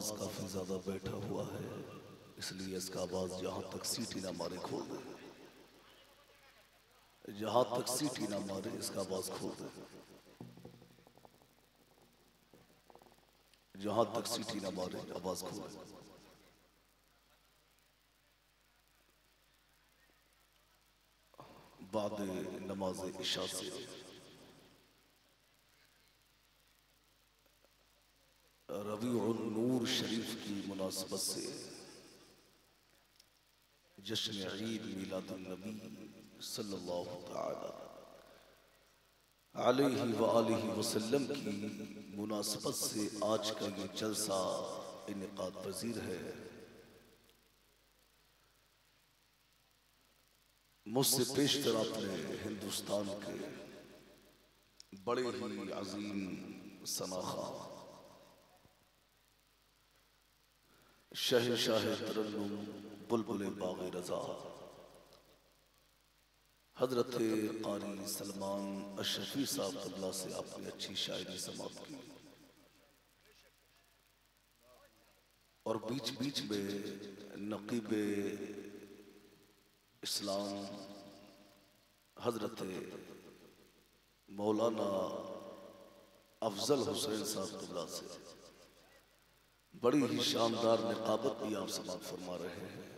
आवाज काफी ज्यादा बैठा हुआ है, इसलिए इसका आवाज जहां तक सीटी ना मारे खोल दे, जहां तक सीटी ना मारे इसका आवाज खोल दे, जहां तक सीटी ना मारे आवाज खोल दे। बाद नमाज इशा से रबीउन नूर शरीफ की मुनासबत से जश्न ईद मिलादुन नबी सल्लल्लाहु तआला अलैहि व आलिहि वसल्लम की मुनासबत से आज का ये जलसा इनेकाद पजीर है। मुझसे पेशतर अपने हिंदुस्तान के बड़े ही अजीम सनाखा शहंशाह तरन्नुम बुलबुल बाग़ रज़ा हजरत क़ारी सलमान अशरफी साहब क़िबला से आपने अच्छी शायरी समाप्त की और बीच बीच में नक़ीब इस्लाम हजरत मौलाना अफजल हुसैन साहब क़िबला से बड़ी ही शानदार निकाबत भी आप समाप्त फरमा रहे हैं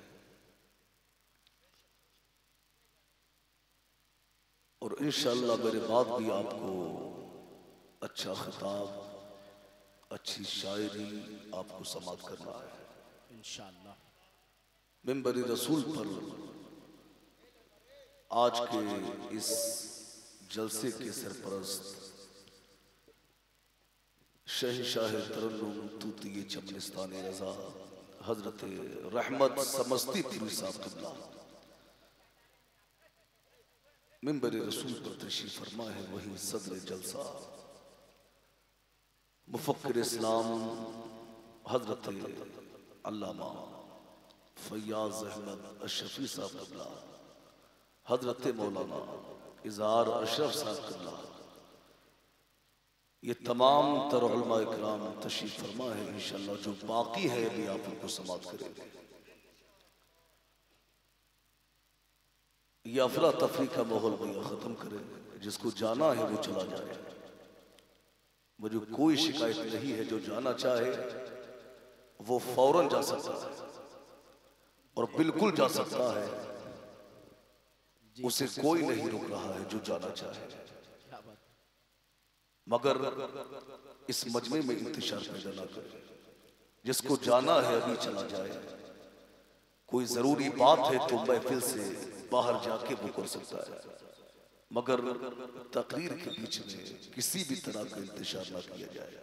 और इंशाअल्लाह मेरे बाद भी आपको अच्छा खिताब, अच्छी शायरी आपको समाप्त करना है इंशाअल्लाह। मिंबर रसूल पर आज के इस जलसे के सरपरस्त शहंशाह तरन्नुम तूतिए चमनिस्तान रज़ा हजरत रहमत समस्तीपुरी साहब क़िबला मिंबर रसूल पर तशरीफ फरमा है। वही सदर जलसा मुफक्किर इस्लाम हजरत अल्लामा फैयाज अहमद अशरफी साहब क़िबला हजरत मौलाना इज़हार अशरफ साहब क़िबला ये तमाम तर उलमा इकराम तशरीफ फरमा है। इंशाअल्लाह जो बाकी है अभी आप उनको समाप्त करेंगे। ये अफरा तफरी का माहौल भैया खत्म करें, जिसको जाना है वो चला जाए। मुझे कोई शिकायत नहीं है, जो जाना चाहे वो फौरन जा सकता है और बिल्कुल जा सकता है, उसे कोई नहीं रोक रहा है जो जाना चाहे। मगर इस मजमे में इंतशार पैदा ना करे। जिसको जाना है अभी चला जाए, कोई जरूरी बात है तो महफिल से बाहर जाके वो कर सकता है, मगर तकरीर के बीच में किसी भी तरह का इंतशार ना किया जाए।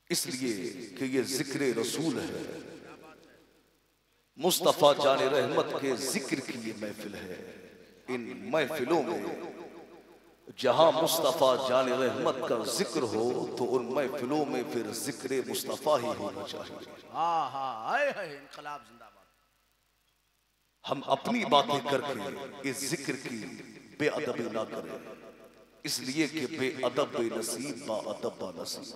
इसलिए कि ये जिक्र रसूल है, मुस्तफा जाने रहमत के जिक्र की ये महफिल है। इन महफिलों में जहां मुस्तफा जाने रहमत का जिक्र हो तो उन महफिलों में फिर जिक्र मुस्तफा ही होना चाहिए। इनकलाब जिंदाबाद। हम अपनी बातें करके इस जिक्र की बेअदबी ना करें, इसलिए कि बेअदब बेनसीब बाअदब बानसीब।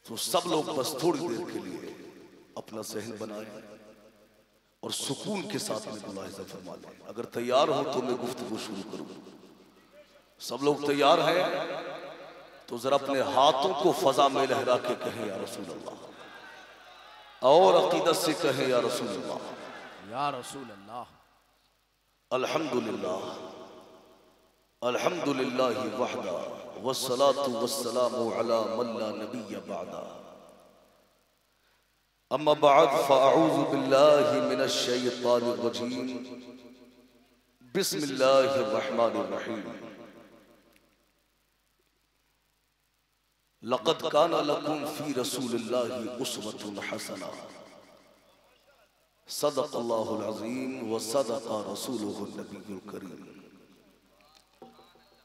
तो सब लोग बस थोड़ी देर के लिए अपना जहन बनाए और सुकून के साथ में मुलाहिज़ा फरमा लें। अगर तैयार हो तो मैं गुफ्तगू शुरू करूं। सब लोग तैयार हैं तो जरा अपने हाथों को फजा में लहरा के कहें या रसूल अल्लाह, और अकीदत से कहें या रसूल अल्लाह, या रसूल अल्लाह। अल्हम्दुलिल्लाह अल्हम्दुलिल्लाह वहदा वस्सलातु वस्सलामु अला मन ला नबिय्य बअदा। अम्मा बअद फ़अऊज़ु बिल्लाहि मिनश शैतानिर रजीम। बिस्मिल्लाहिर रहमानिर रहीम। लक़द काना लकुम फ़ी रसूलिल्लाहि उस्वतुन हसना। सदक़ल्लाहुल अज़ीम व सदक़ रसूलुहुन नबियुल करीम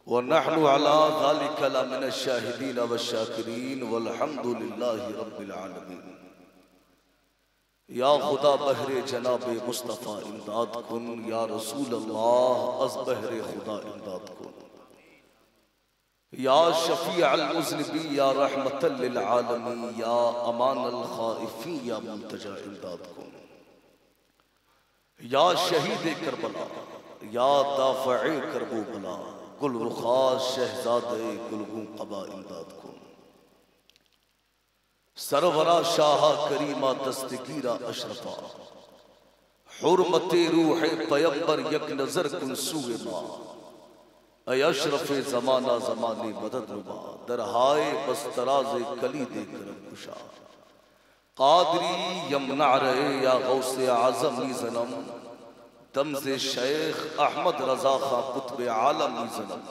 व नहनु अला ज़ालिका लमिनश शाहिदीन वश्शाकिरीन वल्हम्दुलिल्लाहि रब्बिल आलमीन। या खुदा बहरे जनाबे मुस्तफ़ा इमदाद कुन, या रसूल अल्लाह अज़ बहरे खुदा इमदाद कुन। या शफी अल मुज़निबी या रहमतल लिल आलमीन या अमान अल खाइफी या मुंतजा इमदाद कुन या शहीद करबला या दाफ़े करबो बला गुल रुखास शहजादे गुलगू क़बा इमदाद कुन सरवरा शाह करीमा दस्तगीरा अशरफा हुर्मते रूह पैगंबर यक नजर कुन सूए मा अशरफ जमाना जमाने मदद रुबा दरहाए बस तराज कली दे करम कुशा कादरी यमना रहे या गौसे आजम जन्म दम से शेख अहमद रजा खां कुतुब आलम जन्म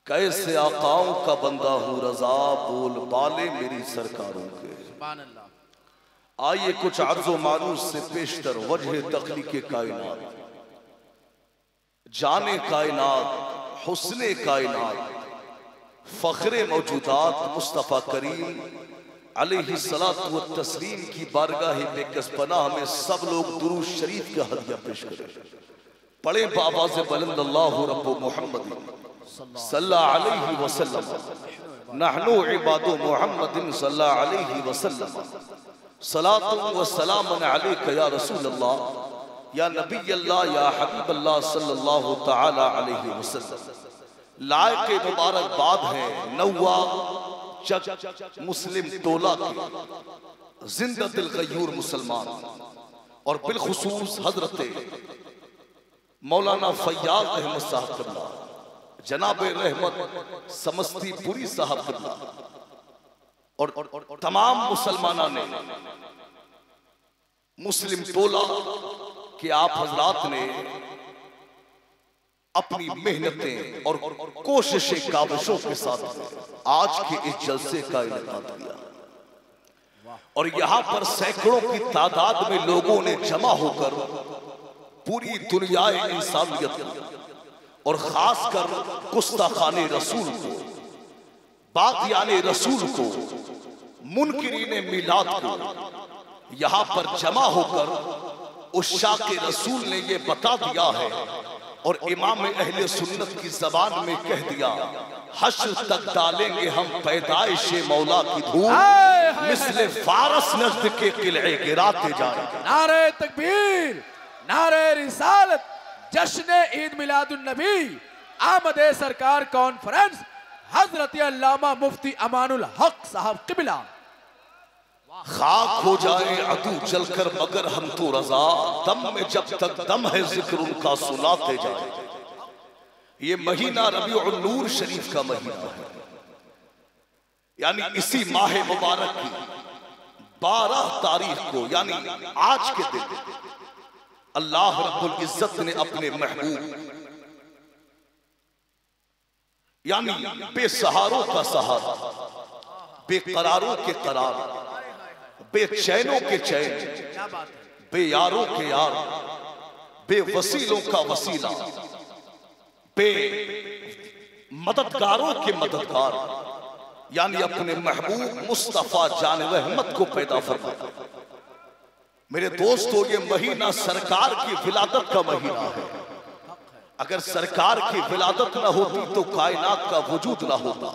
कैसे आकाओं का बंदा हूँ रजा बोल बाले मेरी सरकारों के। आइए कुछ अर्ज़ो मारूस से पेशतर वजह तख्लीक़े कायनात जाने कायनात हुस्ने कायनात फ़ख्रे मौजूदात मुस्तफ़ा करीम अलैहिस्सलातु व तस्लीम की बारगाह बेकसपनाह में सब लोग दुरूद शरीफ का हदिया पेश करें। पढ़े बाबाज़ बुलंद अल्लाहु रब्बु मुहम्मद सल्लल्लाहु अलैहि वसल्लम नहनु इबादु मुहम्मदिन सल्लल्लाहु अलैहि वसल्लम सलातु व सलामुन अलैका या रसूल अल्लाह या नबी अल्लाह या हबीब अल्लाह सल्लल्लाहु तआला अलैहि वसल्लम। लायक मुबारकबाद है नौवा चक मुस्लिम टोला के जिंदा दिल गयूर मुसलमान और बिलखुसूस हजरत मौलाना फैयाज अहमद साहब क़िबला जनाब रहमत समस्तीपुरी साहब क़िबला और तमाम मुसलमाना ने मुस्लिम टोला कि आप हजरात ने अपनी मेहनतें और कोशिशें काविशों के साथ आज के इस जलसे का इनेकाद किया और यहाँ पर सैकड़ों की तादाद में लोगों ने जमा होकर पूरी दुनियाए इंसानियत और खासकर गुस्ताखाने रसूल को बाग़ियाने रसूल को मुनकिरीने मिलाद को यहाँ पर जमा होकर उस शाह के रसूल ने ये बता दिया है और इमाम अहले सुन्नत की जबान में कह दिया हश्र तक डालेंगे हम पैदाइश मौला की धूल मिसले फारस नज़्द के किले गिराते जाएंगे। नारे तकबीर नारे रिसालत जश्न ईद मिलादुन नबी आमदे सरकार कॉन्फ्रेंस हजरत अल्लामा मुफ्ती अमानुल हक साहब क़िबला। खाक हो जाए अदू चलकर मगर हम तो रजा दम में जब तक दम है जिक्र उनका सुनाते जाए। ये महीना रबीउल नूर शरीफ का महीना है यानी इसी माह मुबारक की 12 तारीख को यानी आज के दिन अल्लाह रब्बुल इज्जत ने अपने महबूब यानी बेसहारों का सहारा बेकरारों के करार बेचैनों के चैन बेयारों के यार बेवसीलों का वसीला बे मददगारों के मददगार यानी अपने महबूब मुस्तफा जान रहमत को पैदा फरमाया। मेरे दोस्तों ये महीना सरकार की विलादत का महीना है। अगर सरकार की विलादत न होती तो कायनात का वजूद न होता।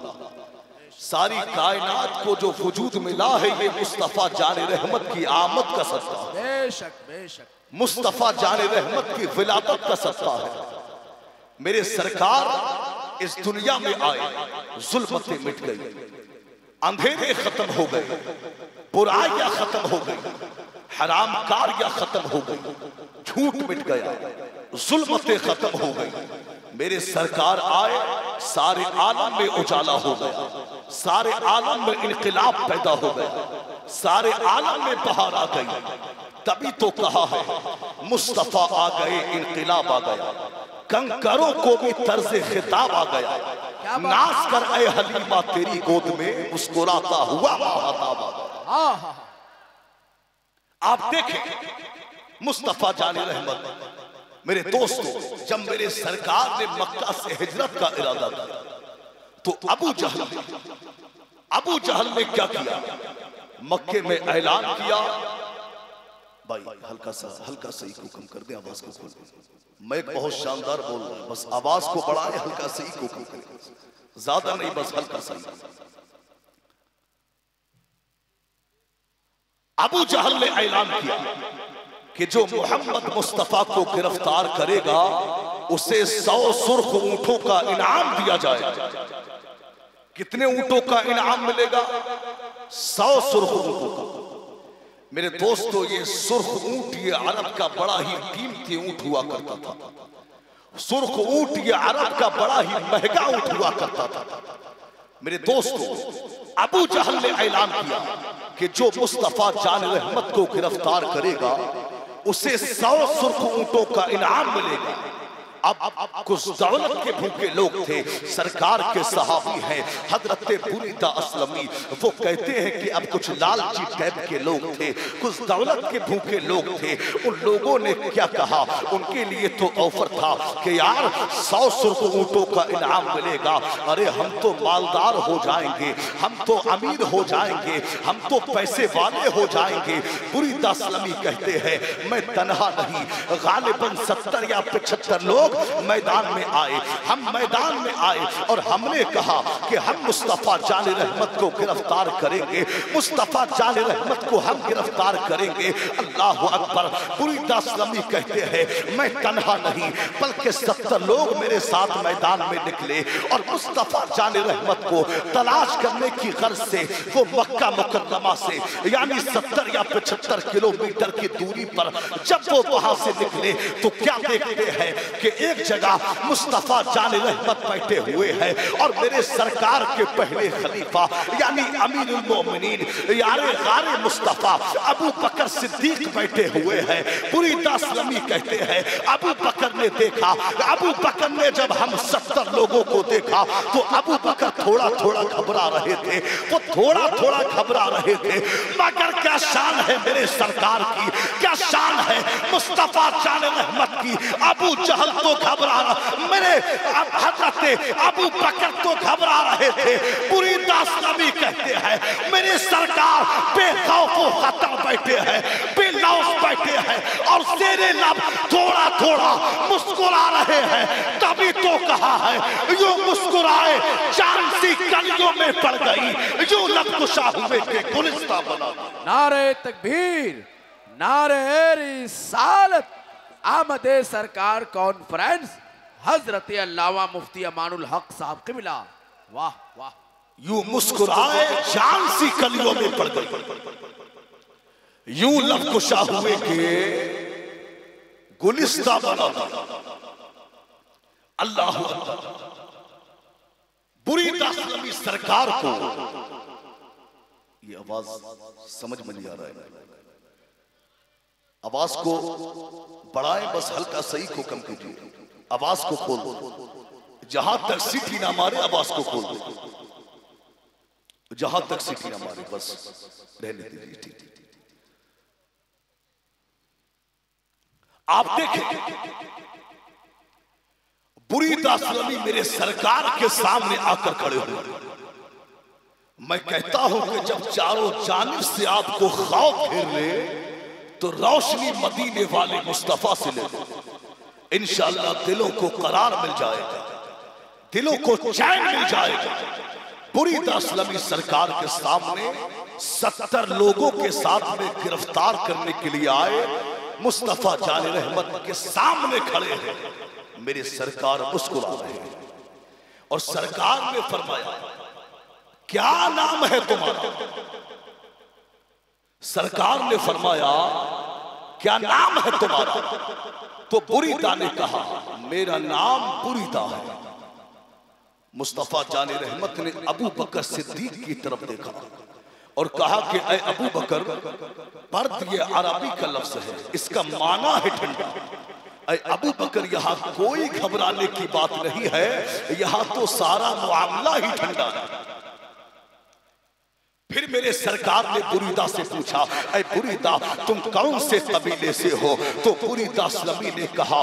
सारी कायनात को जो वजूद मिला है ये मुस्तफा जाने रहमत की आमद का सत्ता है। बेशक बेशक मुस्तफा जाने रहमत की विलादत का सत्ता है। मेरे सरकार इस दुनिया में आए जुल्मतें मिट गई अंधेरे खत्म हो गए बुराइयां खत्म हो गई हराम कारियां खत्म हो गई झूठ मिट गया जुल्मतें खत्म हो गई। मेरे सरकार आए सारे आलम में उजाला हो गया सारे आलम में इनकलाब पैदा हो गया सारे आलम में बहार आ गई। तभी तो कहा है मुस्तफा आ गए इनकलाब आ गया कंकरों को भी तर्ज खिताब आ गया नाच कर ऐ हलीमा तेरी गोद में मुस्कुराता हुआ महाताब आ गया। आप देखें मुस्तफा जाने रहमत मेरे दोस्तों जब मेरे सरकार ने मक्का से हिजरत का इरादा किया तो अबू जहल ने क्या किया मक्के में ऐलान किया भाई हल्का सा ही हुक्म कर दे आवाज को खोल मैं बहुत शानदार बोल रहा हूं बस आवाज को बढ़ाए हल्का सा ही हुक्म करें ज्यादा नहीं, बस हल्का सा। अबू जहल ने ऐलान किया कि जो मोहम्मद मुस्तफा को गिरफ्तार करेगा उसे 100 सुर्ख ऊंटों का इनाम दिया जाएगा। कितने ऊंटों का इनाम मिलेगा? 100 सुर्ख ऊंटों का। मेरे दोस्तों, ये सुर्ख ऊंट ये अरब का बड़ा ही कीमती ऊंट हुआ करता था। सुर्ख ऊंट ये अरब का बड़ा ही महंगा ऊंट हुआ करता था। मेरे दोस्तों, अबू जहल ने ऐलान किया कि जो मुस्तफा जान रहमत को गिरफ्तार करेगा उसे 100 सुर्ख ऊंटों का इनाम मिलेगा। अब कुछ दौलत के भूखे लोग थे, सरकार के सहाबी हैं हजरत बुरीदा असलमी, वो कहते हैं कि अब कुछ लालची टाइप के लोग थे, कुछ दौलत के भूखे लोग थे। उन लोगों ने क्या कहा, उनके लिए तो ऑफर था कि यार 100 सुर्ख ऊंटों का इनाम मिलेगा। अरे हम तो मालदार हो जाएंगे, हम तो अमीर हो जाएंगे, हम तो पैसे वाले हो जाएंगे। बुरीदा असलमी कहते हैं मैं तनहा नहीं, गालिबन 70 या 75 लोग मैदान में आए। हम मैदान में आए और हमने कहा कि हम मुस्तफा जाने रहमत को गिरफ्तार करेंगे, मुस्तफा जाने रहमत को हम गिरफ्तार करेंगे। अल्लाह अकबर। बुरीदा असलमी कहते हैं मैं तन्हा नहीं बल्कि 70 लोग मेरे साथ मैदान में निकले और मुस्तफा जाने रहमत को तलाश करने की गर्ज से वो मक्का मुकर्रमा से यानी 70 या 75 किलोमीटर की दूरी पर जब वो वहां से निकले तो क्या देखते हैं कि एक जगह मुस्तफा जाने रहमत बैठे हुए हैं और मेरे सरकार के पहले खलीफा यानी अमीरुल मोमिनीन यारे गारे मुस्तफा अबू बकर सिद्दीक बैठे हुए हैं। बुरीदा असलमी कहते हैं अबू बकर ने देखा, अबू बकर ने जब हम 70 लोगों को देखा तो अबू बकर थोड़ा थोड़ा घबरा रहे थे, वो थोड़ा थोड़ा घबरा रहे थे। मगर क्या शान है मेरे सरकार की, क्या शान है मुस्तफा जाने रहमत की। अबू जहल तो घबरा रहा, मेरे हजरत अबू बकर तो घबरा रहे थे। बुरीदा असलमी कहते हैं मेरे सरकार बेखौफ व खतर बैठे हैं, बेलौस बैठे हैं और तेरे लब थोड़ा थोड़ा मुस्कुरा रहे हैं। तभी तो कहा है यो मुस्कुराए चांद सी कलियों में पड़ गई, जो लब कुशा हुए के गुलिस्तां बना। नारे तकबीर, नारे रिसालत, आमदे सरकार कॉन्फ्रेंस, हजरत अल्लामा मुफ्ती अमानुल हक साहब क़िबला। वाह वाह। यूं मुस्कुराए जान सी कलियों में पड़ गई, यूं लब कुशा हुए के गुलिस्तां बना दिया। अल्लाह अकबर। बुरीदा असलमी सरकार को ये आवाज समझ में नहीं आ रहा है, आवाज को बढ़ाएं, बस हल्का सही को कम कीजिए, आवाज को खोल दो। जहां तक सीटी ना मारे आवाज को खोल दो, जहां तक सीटी ना मारे बस रहने दीजिए। ठीक आप देखें बुरीदा असलमी मेरे सरकार के सामने आकर खड़े हुए। मैं कहता हूं कि जब चारों जानिब से आपको खौफ घेर ले तो रोशनी मदीने वाले मुस्तफा से ले लो, इंशाअल्लाह दिलों को करार मिल जाएगा, दिलों को चैन मिल जाएगा। बुरीदा असलमी सरकार के सामने 70 लोगों के साथ में गिरफ्तार करने के लिए आए, मुस्तफा जाने रहमत के सामने खड़े हैं। मेरे सरकार मुस्कुरा रहे हैं और सरकार ने फरमाया क्या नाम है तुम्हारा? सरकार ने फरमाया क्या नाम है तुम्हारा? तो बुरीदा ने कहा मेरा नाम बुरीदा है। मुस्तफा जाने रहमत ने अबू बकर सिद्दीक की तरफ देखा और कहा कि ऐ अबू बकर, बर्द ये अरबी का लफ्ज है, इसका माना है ठंडा। ऐ अबू बकर, यहाँ कोई घबराने की बात नहीं है, यहाँ तो सारा मामला ही ठंडा है। फिर मेरे सरकार ने बुरीदा से पूछा, ऐ बुरीदा तुम कौन से कबीले से हो? तो बुरीदा असलमी ने कहा,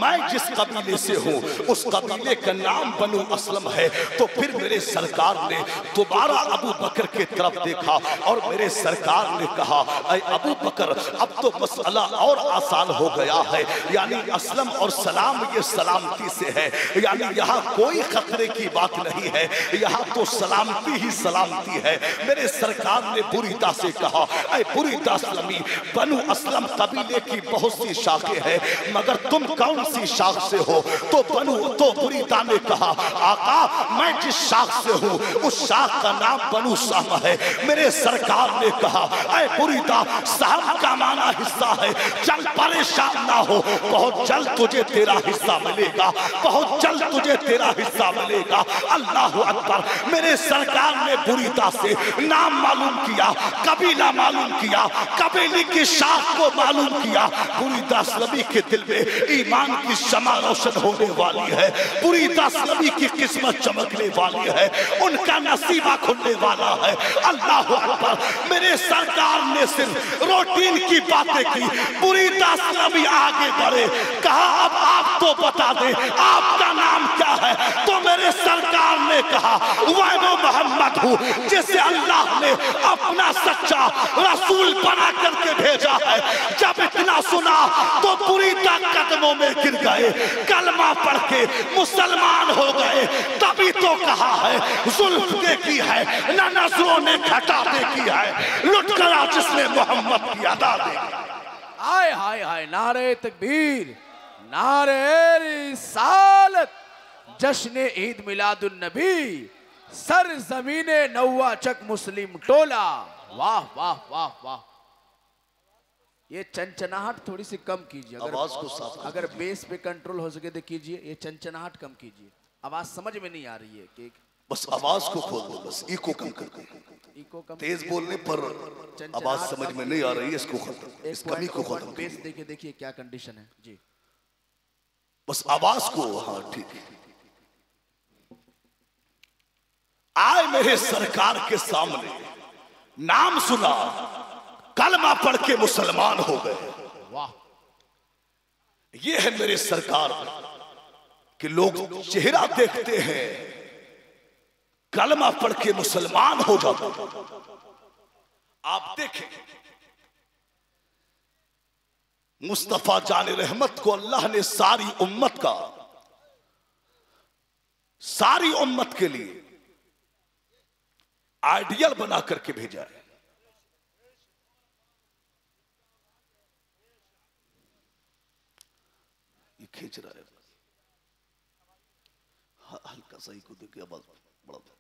मैं जिस कबीले से हूँ उस कबीले का नाम बनु असलम है। तो फिर मेरे सरकार ने दोबारा अबू बकर की तरफ देखा और मेरे सरकार ने कहा, ऐ अबू बकर अब तो मसला और आसान हो गया है, यानी असलम और सलाम ये सलामती से है, यानी यहाँ कोई खतरे की बात नहीं है, यहाँ तो सलामती ही सलामती है। मेरे सरकार ने बुरीदा से कहा, ऐ बुरीदा असलमी बनु असलम कबीले की बहुत सी शाखें हैं, मगर तुम कौन सी शाख से हो? तो बुरीदा ने कहा, आका मैं जिस शाख से हूँ उस शाख का नाम बनु साम है। मेरे सरकार ने कहा, ऐ बुरीदा साम का माना हिस्सा है, चल परेशान ना हो, बहुत जल्द तुझे तेरा हिस्सा मिलेगा, बहुत जल्द तुझे तेरा हिस्सा मिलेगा। अल्लाह अकबर। मेरे सरकार ने बुरीदा से नाम मालूम किया, कबीला मालूम किया, कबीले की शाख को मालूम किया। बुरीदा असलमी के दिल में ईमान की शमा रोशन होने वाली है, बुरीदा असलमी की किस्मत चमकने वाली है, उनका नसीबा खुलने वाला है। अल्लाह अकबर। मेरे सरकार ने सिर्फ रूटीन की बातें की, बुरीदा असलमी आगे बढ़े, कहा अब आप तो बता दे आपका नाम क्या है? तो मेरे सरकार ने कहा, मैं वो मोहम्मद हूँ जिसे अल्लाह ने अपना सच्चा रसूल बना करके भेजा है। जब इतना सुना तो बुरीदा कदमों में गिर गए, कलमा पढ़ के मुसलमान हो गए। तभी तो कहा है जुल्फ देखी है न नजरों ने घटा देखी है, लुट गया जिसने मोहम्मद की अदा देखी। हाय हाय हाय, नारे तकबीर, नारे रिसालत, जश्न ईद मिलादुन नबी, सर जमीने नौवा चक मुस्लिम टोला। वाह वाह वाह वाह। ये चंचनाहट थोड़ी सी कम कीजिए, आवाज को साफ अगर बेस पे कंट्रोल हो सके तो कीजिए। ये चंचनाहट कम कीजिए, आवाज समझ में नहीं आ रही है कि बस आवाज को खोल दो, बस इको कम कर दो। इको कम, तेज बोलने पर आवाज समझ में नहीं आ रही है, इसको खत्म, इस कमी को खत्म। बेस देखिए, देखिए क्या कंडीशन है जी, बस आवाज को। हाँ ठीक है। आए मेरे सरकार के सामने, नाम सुना, कलमा पढ़ के मुसलमान हो गए। वाह। ये है मेरे सरकार कि लोग चेहरा देखते हैं, कलमा पढ़ के मुसलमान हो जाते। आप देखें मुस्तफा जान रहमत को अल्लाह ने सारी उम्मत के लिए आइडियल बना करके भेजा है। ये खींच रहा है, हल्का सा ही को देखिए, आवाज बढ़ा दो।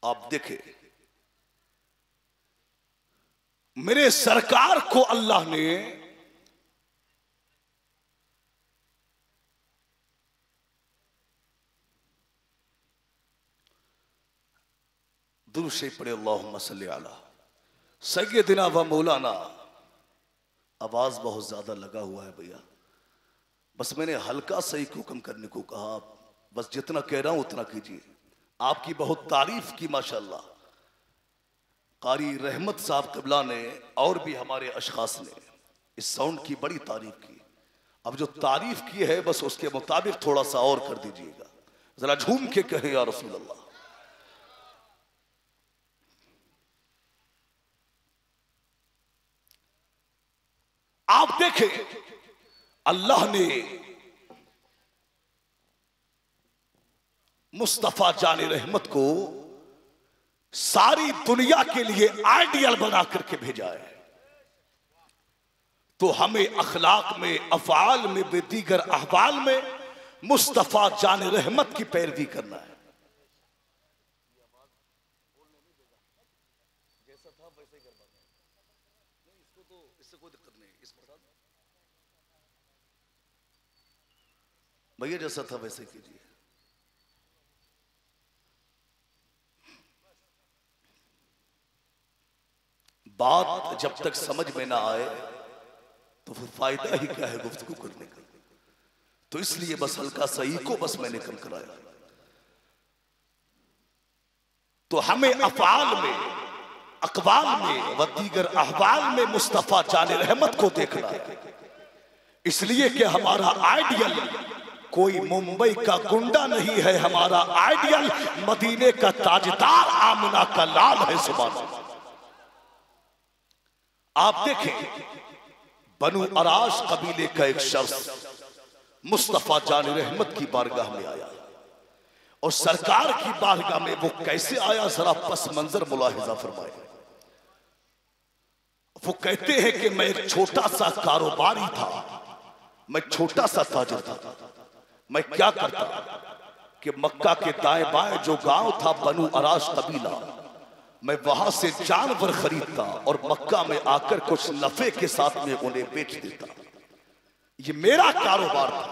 आप देखें मेरे सरकार को अल्लाह ने दुरूद शरीफ पढ़े, अल्लाहुम्मा सल्ली अला सय्यदिना व मौलाना। आवाज बहुत ज्यादा लगा हुआ है भैया, बस मैंने हल्का सा ही हुक्म करने को कहा, बस जितना कह रहा हूं उतना कीजिए। आपकी बहुत तारीफ की माशाअल्लाह, कारी रहमत साहब क़िबला ने और भी हमारे अशखास ने इस साउंड की बड़ी तारीफ की। अब जो तारीफ की है बस उसके मुताबिक थोड़ा सा और कर दीजिएगा, जरा झूम के कहें या रसूल अल्लाह। आप देखें अल्लाह ने मुस्तफा जाने रहमत को सारी दुनिया के लिए आइडियल बना करके भेजा है। तो हमें अखलाक में, अफआल में, बेदीगर अहवाल में मुस्तफा जाने रहमत की पैरवी करना है। जैसा था वैसे ही करना नहीं, इसको तो इससे कोई दिक्कत नहीं, इस प्रकार भैया जैसा था वैसे कीजिए। बात जब तक समझ में ना आए तो फिर फायदा ही क्या है गुफ्तगू करने का। तो इसलिए बस हल्का सा को बस मैंने कम कराया। तो हमें अफ़आल में, अक़वाल में व दीगर अहवाल में मुस्तफ़ा जाने रहमत को देखना है। इसलिए कि हमारा आइडियल कोई मुंबई का गुंडा नहीं है, हमारा आइडियल मदीने का ताजदार आमना का लाल है। सुभान अल्लाह। आप देखें, बनु अराश कबीले का एक शख्स मुस्तफ़ा जाने रहमत की बारगाह में आया और सरकार की बारगाह में वो कैसे आया, जरा पस मंजर मुलाहिजा फरमाए। वो कहते हैं कि मैं एक छोटा सा कारोबारी था, मैं छोटा सा ताजिर था। मैं क्या करता कि मक्का के दाएं बाएं जो गांव था बनु अराश कबीला, मैं वहां से जानवर खरीदता और मक्का में आकर कुछ नफे के साथ में उन्हें बेच देता। ये मेरा कारोबार था।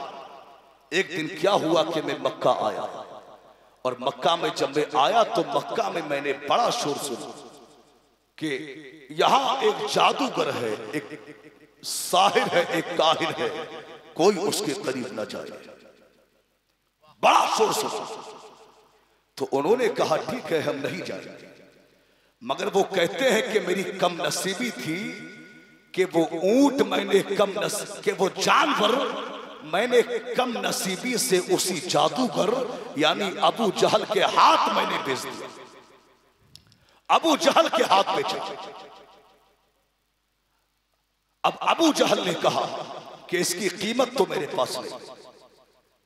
एक दिन क्या हुआ कि मैं मक्का आया और मक्का में जब मैं आया तो मक्का में मैंने बड़ा शोर सुना कि यहां एक जादूगर है, एक साहिर है, एक काहिर है, कोई उसके करीब ना जाए। बड़ा शोर सुना तो उन्होंने कहा ठीक है हम नहीं जाएंगे। मगर वो कहते हैं कि मेरी कम नसीबी थी कि वो ऊंट मैंने कि वो जानवर मैंने कम नसीबी से उसी जादूगर यानी अबू जहल के हाथ मैंने बेच दिया। अबू जहल के हाथ बेचा। अब अबू जहल ने कहा कि इसकी कीमत तो मेरे पास नहीं,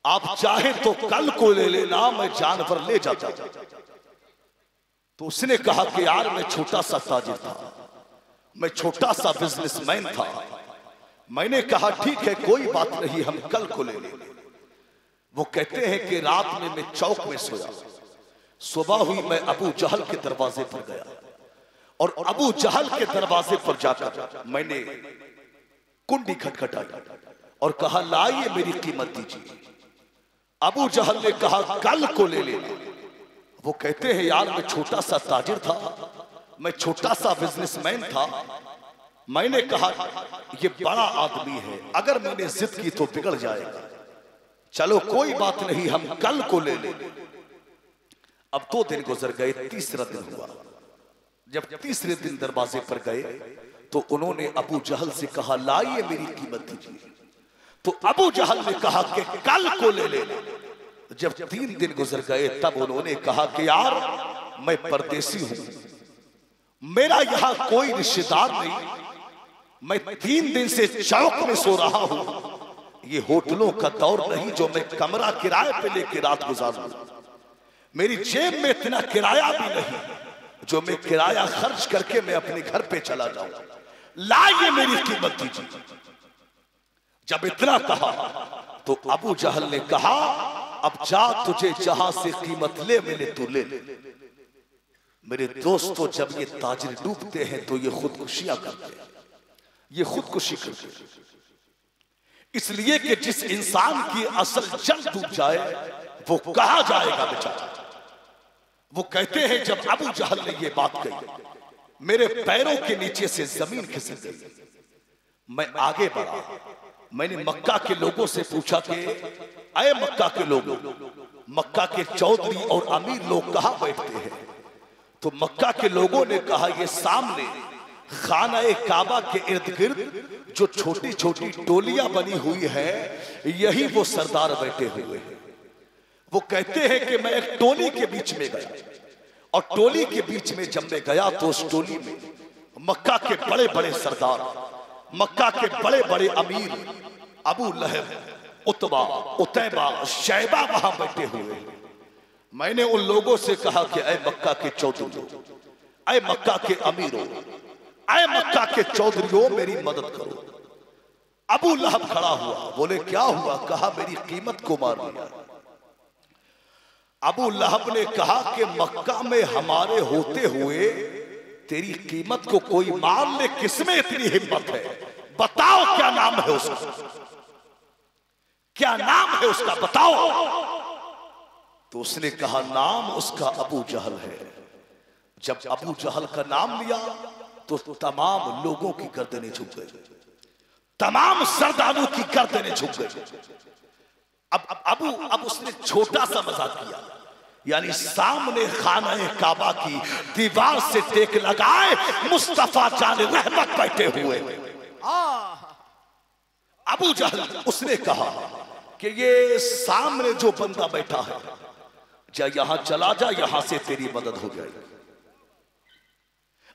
आप चाहे तो कल को ले लेना, मैं जानवर ले जाता। तो उसने कहा कि यार मैं छोटा सा ताजिर था, मैं छोटा सा बिजनेसमैन था। मैंने कहा ठीक है कोई बात नहीं, हम कल को ले लेंगे। वो कहते हैं कि रात में मैं चौक में सोया, सुबह हुई मैं अबू जहल के दरवाजे पर गया और अबू जहल के दरवाजे पर जाकर मैंने कुंडी खटखटाई और कहा लाइए मेरी कीमत दीजिए। अबू जहल ने कहा कल को ले लेना। वो कहते हैं यार मैं छोटा सा ताजिर था, मैं छोटा सा बिजनेसमैन था। मैंने कहा ये बड़ा आदमी है, अगर मैंने जिद की तो बिगड़ जाएगा, चलो कोई बात नहीं हम कल को ले लेंगे। अब 2 दिन गुजर गए, तीसरा दिन हुआ। जब तीसरे दिन दरवाजे पर गए तो उन्होंने अबू जहल से कहा लाइए मेरी कीमत दीजिए। तो अबू जहल ने कहा कि कल को ले लेना। जब 3 दिन गुजर गए तब उन्होंने कहा कि यार मैं परदेसी हूं, मेरा यहां कोई रिश्तेदार नहीं, मैं 3 दिन से चौक में सो रहा हूं। ये होटलों का दौर नहीं जो मैं कमरा किराए पे लेके रात गुजारूं। मेरी जेब में इतना किराया भी नहीं जो मैं किराया खर्च करके मैं अपने घर पे चला जाऊं। लाइए मेरी कीमत दीजिए। जब इतना कहा तो अबू जहल ने कहा अब जा तुझे जहां से कीमत ले मैंने तू ले। मेरे दोस्तों जब ये ताजिर डूबते हैं तो ये खुदकुशियां करते हैं, ये खुदकुशी करते हैं। इसलिए कि जिस इंसान की असल जंग डूब जाए वो कहा जाएगा बेचारा। वो कहते हैं जब अबू जहल ने ये बात कही मेरे पैरों के नीचे से जमीन खिसक गई। मैं आगे बढ़ा, मैंने मक्का के लोगों से पूछा कि अय मक्का के लोगों, मक्का के चौधरी और अमीर लोग कहां बैठते हैं? तो मक्का के लोगों ने कहा ये सामने खाना-ए काबा के इर्द गिर्द जो छोटी छोटी टोलियां बनी हुई है यही वो सरदार बैठे हुए हैं। वो कहते हैं कि मैं एक टोली के बीच में गया और टोली के बीच में जब मैं गया तो उस टोली में मक्का के बड़े बड़े सरदार, मक्का के बड़े बड़े अमीर अबू लहब, उतबा, उतैबा, शैबा वहां बैठे हुए। मैंने उन लोगों से कहा कि अय मक्का के चौधरी, अय मक्का के अमीरों, अय मक्का के चौधरियों मेरी मदद करो। अबू लहब खड़ा हुआ, बोले क्या हुआ? कहा मेरी कीमत को मार दिया। अबू लहब ने कहा कि मक्का में हमारे होते हुए तेरी कीमत को कोई मार ले, किसमें इतनी हिम्मत है? बताओ क्या नाम है उसका, क्या नाम है उसका बताओ। तो उसने कहा नाम उसका अबू जहल है। जब अबू जहल का नाम लिया तो तमाम लोगों की गर्दनें झुक गई, तमाम सरदारों की गर्दनें झुक गई। अब उसने छोटा सा मजाक किया यानी सामने खाना काबा की दीवार से टेक लगाए मुस्तफा जान रहमत बैठे हुए। अबू जहल उसने कहा कि ये सामने जो बंदा बैठा है, जा यहां चला जा, यहां से तेरी मदद हो जाएगी।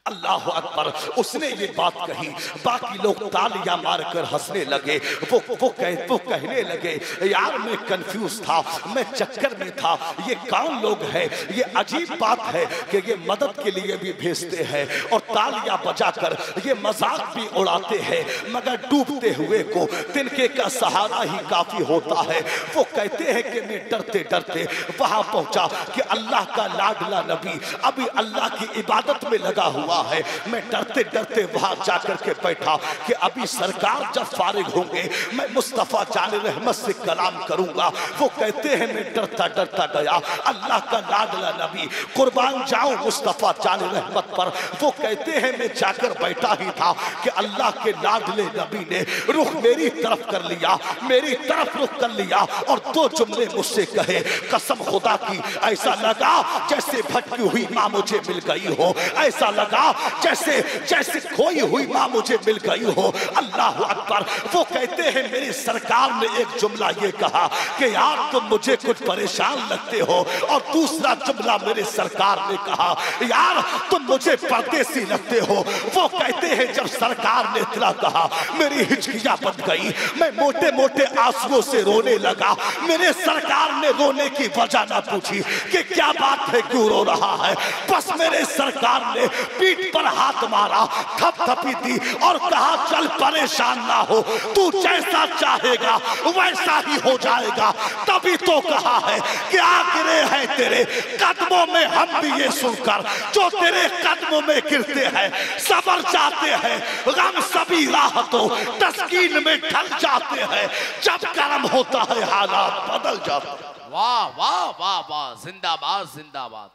अल्लाह अकबर, उसने ये बात कही, बाकी लोग तालियां मारकर हंसने लगे। वो कहने लगे यार मैं कंफ्यूज था, मैं चक्कर में था, ये कौन लोग हैं? ये अजीब बात है कि ये मदद के लिए भी भेजते हैं और तालियां बजाकर ये मजाक भी उड़ाते हैं, मगर डूबते हुए को तिनके का सहारा ही काफी होता है। वो कहते हैं कि मैं डरते डरते वहां पहुंचा कि अल्लाह का लाडला नबी अभी अल्लाह की इबादत में लगा हुआ है। मैं डरते डरते वहां जाकर के बैठा कि अभी सरकार जब फारिग होंगे मैं मुस्तफा जान रहमत से कलाम करूंगा। वो कहते हैं मैं डरता डरता गया, अल्लाह का लाडला नबी कुर्बान जाऊं मुस्तफा जान रहमत पर। वो कहते हैं मैं जाकर बैठा ही था कि अल्लाह के लाडले नबी ने रुख मेरी तरफ कर लिया, मेरी तरफ रुख कर लिया और दो जुमले मुझसे कहे, कसम खुदा की ऐसा लगा जैसे भटकी हुई मां मुझे मिल गई हो, ऐसा लगा जैसे जैसे खोई हुई मां मुझे मिल गई हो। अल्लाह अकबर। वो कहते हैं मेरी सरकार ने एक जुमला ये कहा कि यार तुम मुझे कुछ परेशान लगते हो, और दूसरा जुमला मेरे सरकार ने कहा यार तुम मुझे परदेसी लगते हो। वो कहते हैं जब सरकार ने इतना कहा मेरी हिचकियां बन गई, मैं मोटे मोटे आंसुओं से रोने लगा। मेरे सरकार ने रोने की वजह ना पूछी कि क्या बात है, क्यों रो रहा है, बस मेरे सरकार ने पीठ पर हाथ मारा, थपथपी दी और कहा चल परेशान ना हो, तू जैसा चाहेगा वैसा ही हो जाएगा। तभी तो कहा है कि आखिरे है तेरे कदमों में, हम भी ये सुनकर जो तेरे कदमों में गिरते हैं सबर जाते हैं, गम सभी राहतों तस्कीन में ढल जाते हैं, जब कर्म होता है हालात बदल जाते हैं। वाह वाह वाह वाह, जिंदाबाद जिंदाबाद,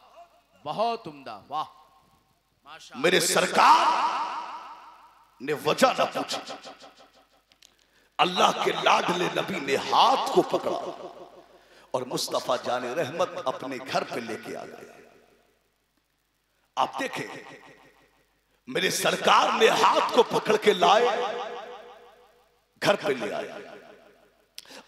बहुत उम्दा, वाह। मेरे सरकार ने वजह न पूछी, अल्लाह के लाडले नबी ने हाथ को पकड़ा और मुस्तफा जाने रहमत अपने घर पे लेके आ गए। आप देखें मेरे सरकार ने हाथ को पकड़ के लाए, घर पे ले आए।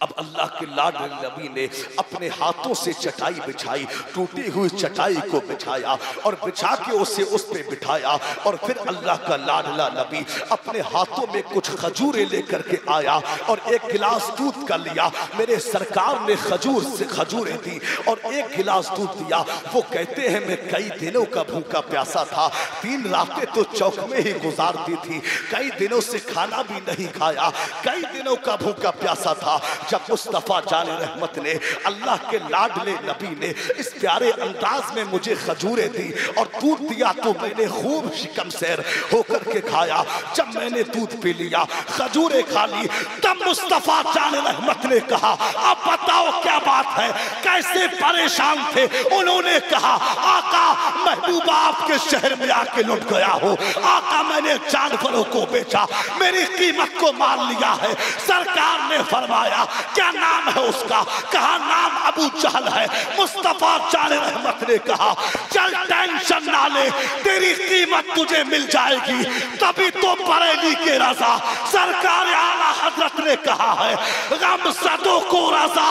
अब अल्लाह के लाडले नबी ने अपने हाथों से चटाई बिछाई, टूटी हुई चटाई को बिछाया और बिछा के उसे उस पे बिठाया, और फिर अल्लाह का लाडला नबी अपने हाथों में कुछ खजूरें लेकर के आया और एक गिलास दूध का लिया। मेरे सरकार ने खजूर से खजूरें दी और एक गिलास दूध दिया। वो कहते हैं मैं कई दिनों का भूखा प्यासा था, 3 रातें तो चौक में ही गुजार दी थी, कई दिनों से खाना भी नहीं खाया, कई दिनों का भूखा प्यासा था। जब मुस्तफा जान रहमत ने अल्लाह के लाडले नबी ने इस प्यारे अंदाज में मुझे खजूरें दी और दूध दिया तो मैंने खूब शिकम सैर होकर के खाया। जब मैंने दूध पी लिया, खजूरें खा ली, तब मुस्तफा जान रहमत ने कहा अब बताओ क्या बात है, कैसे परेशान थे? उन्होंने कहा आका महबूबा आपके शहर में आके लुट गया हो, आका मैंने जानवरों को बेचा, मेरी कीमत को मान लिया है। सरकार ने फरमाया क्या नाम है उसका? कहा नाम अबू जहल है। मुस्तफा जान रहमत ने कहा चल टेंशन ना ले, तेरी कीमत तुझे मिल जाएगी। तभी तो बरेली के रजा सरकार आला हजरत ने कहा है गम सदों को रजा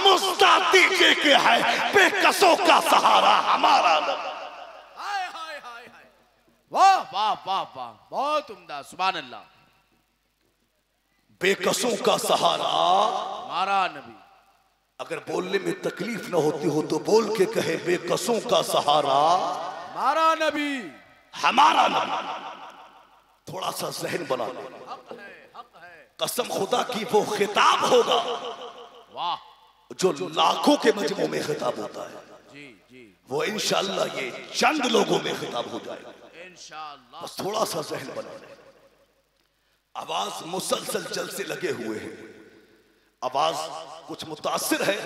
मुस्ता दीजिए के है, बेकसों का सहारा हमारा। वाह वाह वाह वाह, बहुत उम्दा, सुभान अल्लाह। बेकसों का सहारा हमारा नबी। अगर बोलने में तकलीफ न होती हो तो बोल के कहे बेकसों का सहारा हमारा नबी, हमारा नबी। थोड़ा सा जहन बना ले, कसम खुदा की वो खिताब होगा वाह जो लाखों के मजमू में खिताब होता है, जी जी, वो इंशाअल्लाह ये चंद लोगों में खिताब हो जाएगा इंशाअल्लाह। बस थोड़ा सा जहन बना ले। आवाज मुसलसल जल से लगे हुए हैं, आवाज कुछ मुतासिर है,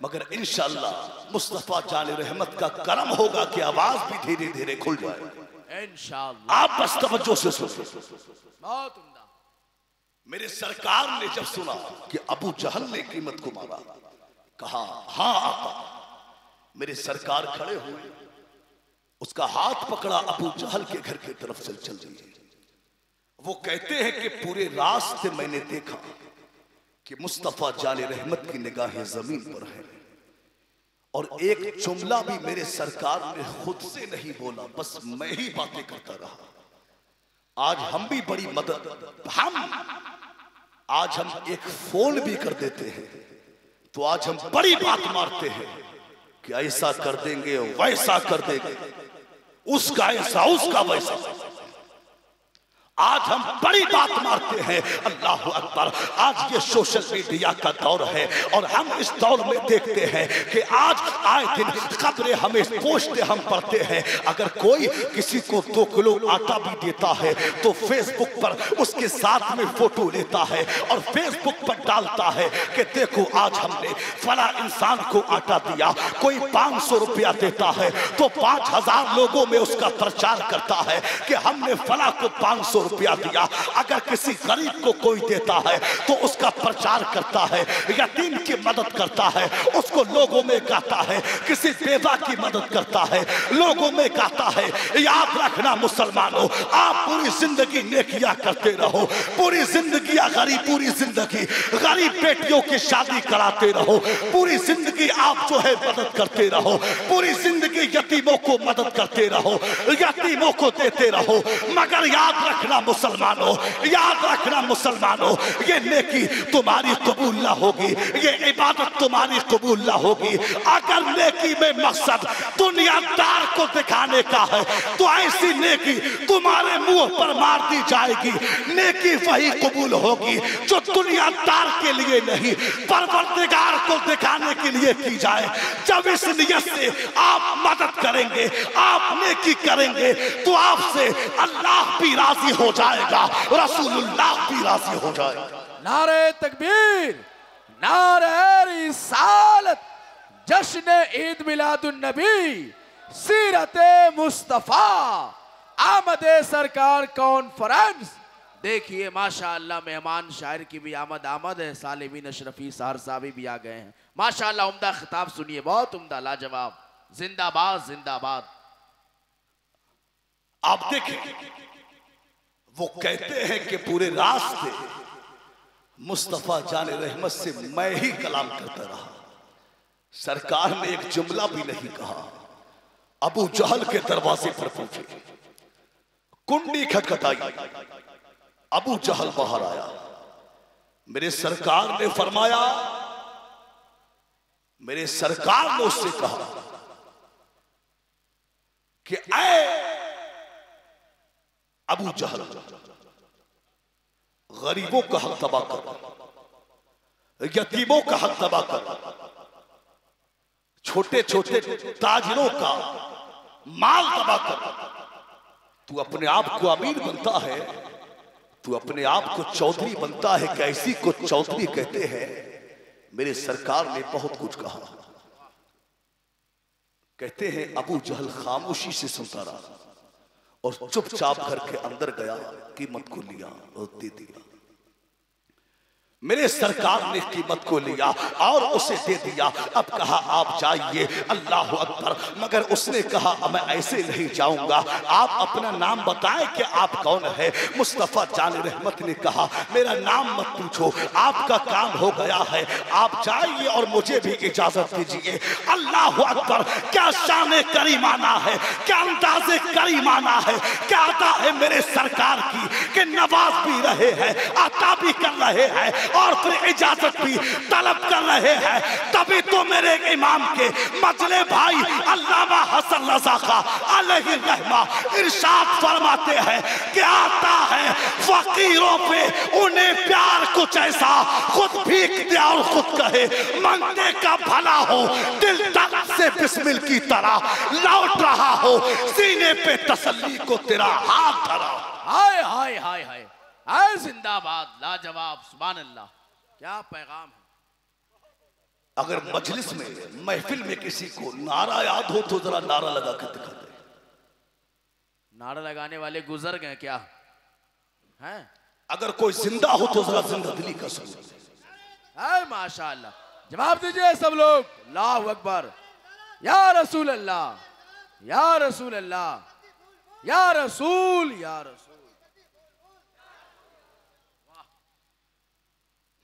मगर इंशाअल्लाह मुस्तफा जान रहमत का करम होगा कि आवाज भी धीरे धीरे खुल जाए इंशाअल्लाह। आप बस तवज्जो से सुनो। बहुत उम्दा। मेरे सरकार ने जब सुना कि अबू जहल ने कीमत को मारा, कहा हाँ आका मेरे सरकार खड़े हुए, उसका हाथ पकड़ा, अबू जहल के घर की तरफ चल दिए। वो कहते हैं कि पूरे रास्ते मैंने देखा कि मुस्तफा जाने रहमत की निगाहें जमीन पर हैं, और एक जुमला भी मेरे सरकार ने खुद से नहीं बोला, बस मैं ही बातें करता रहा। आज हम भी बड़ी मदद, आज हम एक फोन भी कर देते हैं तो आज हम बड़ी बात मारते हैं कि ऐसा कर देंगे, वैसा कर देंगे, उसका ऐसा, उसका वैसा। आज हम बड़ी बात मारते हैं। अल्लाह अकबर। आज ये सोशल मीडिया का दौर है और हम इस दौर में देखते हैं कि आज आए दिन खबरें हमें पोस्टें हम पढ़ते हैं। अगर कोई किसी को 2 किलो आटा भी देता है तो फेसबुक पर उसके साथ में फोटो लेता है और फेसबुक पर डालता है कि देखो आज हमने फला इंसान को आटा दिया। कोई 500 रुपया देता है तो 5000 लोगों में उसका प्रचार करता है कि हमने फला को 500 रुपया दिया। अगर किसी गरीब को कोई देता है तो उसका प्रचार करता है, यतीम की मदद करता है, उसको लोगों में गाता है, किसी बेवा की मदद करता है, लोगों में गाता है। याद रखना मुसलमानों, आप पूरी जिंदगी नेकियां करते रहो, पूरी जिंदगी गरीब, पूरी जिंदगी गरीब बेटियों की शादी कराते रहो, पूरी जिंदगी आप जो है मदद करते रहो, पूरी जिंदगी यतीमों को मदद करते रहो, यतीमों को देते रहो। मगर याद रखना मुसलमानों, याद रखना मुसलमानों, ये नेकी तुम्हारी कबूल ना होगी, ये इबादत तुम्हारी कबूल ना होगी अगर नेकी में मकसद दुनियादार को दिखाने का है। तो ऐसी नेकी तुम्हारे मुंह पर मार दी जाएगी। नेकी वही कबूल होगी जो दुनियादार के लिए नहीं, परवरदिगार को दिखाने के लिए की जाए। जब इस नियत से आप मदद करेंगे, आप नेकी करेंगे तो आपसे अल्लाह भी राजी हो जाएगा, रसूलुल्लाह भी राजी हो जाएगा। नारे तकबीर, नारे रिसालत, जश्न ईद मिलादुन नबी, सीरते मुस्तफा, आमदे सरकार कॉन्फ्रेंस। देखिए माशाअल्लाह मेहमान शायर की भी आमद है, सालिमीन अशरफी सहरसावी भी आ गए हैं। माशाअल्लाह उम्दा खिताब सुनिए, बहुत उम्दा, लाजवाब, जिंदाबाद जिंदाबाद। आप देखें, वो कहते हैं कि पूरे रास्ते मुस्तफा जाने रहमत से मैं ही कलाम करता रहा, सरकार ने एक जुमला भी नहीं कहा। अबू जहल के दरवाजे पर पहुंचे, कुंडी खटखटाई, अबू जहल बाहर आया। मेरे सरकार ने फरमाया, मेरे सरकार ने उससे कहा कि ऐ अबू जहल, गरीबों का हक तबाह कर, यतीमों का हक तबाह कर, छोटे छोटे ताजिरों का माल तबाह कर। तू अपने आप को अमीर बनता है, तू अपने आप को चौधरी बनता है, कैसी को चौधरी कहते हैं। मेरे सरकार ने बहुत कुछ कहा। कहते हैं अबू जहल खामोशी से सुनता रहा और चुपचाप घर के अंदर गया, कीमत को लिया और दे दिया। मेरे सरकार ने कीमत को लिया और उसे दे दिया। अब कहा आप जाइए, अल्लाह अकबर। मगर उसने कहा मैं ऐसे नहीं जाऊंगा, आप अपना नाम बताएं कि आप कौन है। मुस्तफा जाने रहमत ने कहा मेरा नाम मत पूछो, आपका काम हो गया है, आप जाइए और मुझे भी इजाजत दीजिए। अल्लाह अकबर। क्या शान करीमाना है, क्या अंदाज़े करीमाना है, क्या अदा है मेरे सरकार की कि नवाज भी रहे हैं, अता भी कर रहे हैं और फिर इजाजत भी तलब कर रहे हैं। तभी तो मेरे इमाम के मजले भाई अल्लामा हसन रज़ा खा अलैहि रहमा इरशाद फरमाते हैं कि आता है फकीरों पे उन्हें प्यार कुछ ऐसा, खुद भीख दे और खुद कहे मांगने का भला हो, दिल दर्द से बिस्मिल की तरह लौट रहा हो, सीने पे तसल्ली को तेरा हाथ धरा। हाय हाय हाय हाय हाय, जिंदाबाद, लाजवाब, सुभान अल्लाह, क्या पैगाम है। अगर मजलिस में, महफिल में किसी को नारा याद हो तो जरा नारा लगा कर दिखा दे। नारा लगाने वाले गुजर गए क्या हैं? अगर कोई जिंदा हो तो जरा जिंदा दिली का सबूत। माशाअल्लाह, जवाब दीजिए सब लोग, अल्लाहु अकबर। या रसूल अल्लाह, या रसूल अल्लाह, या रसूल, या रसूल।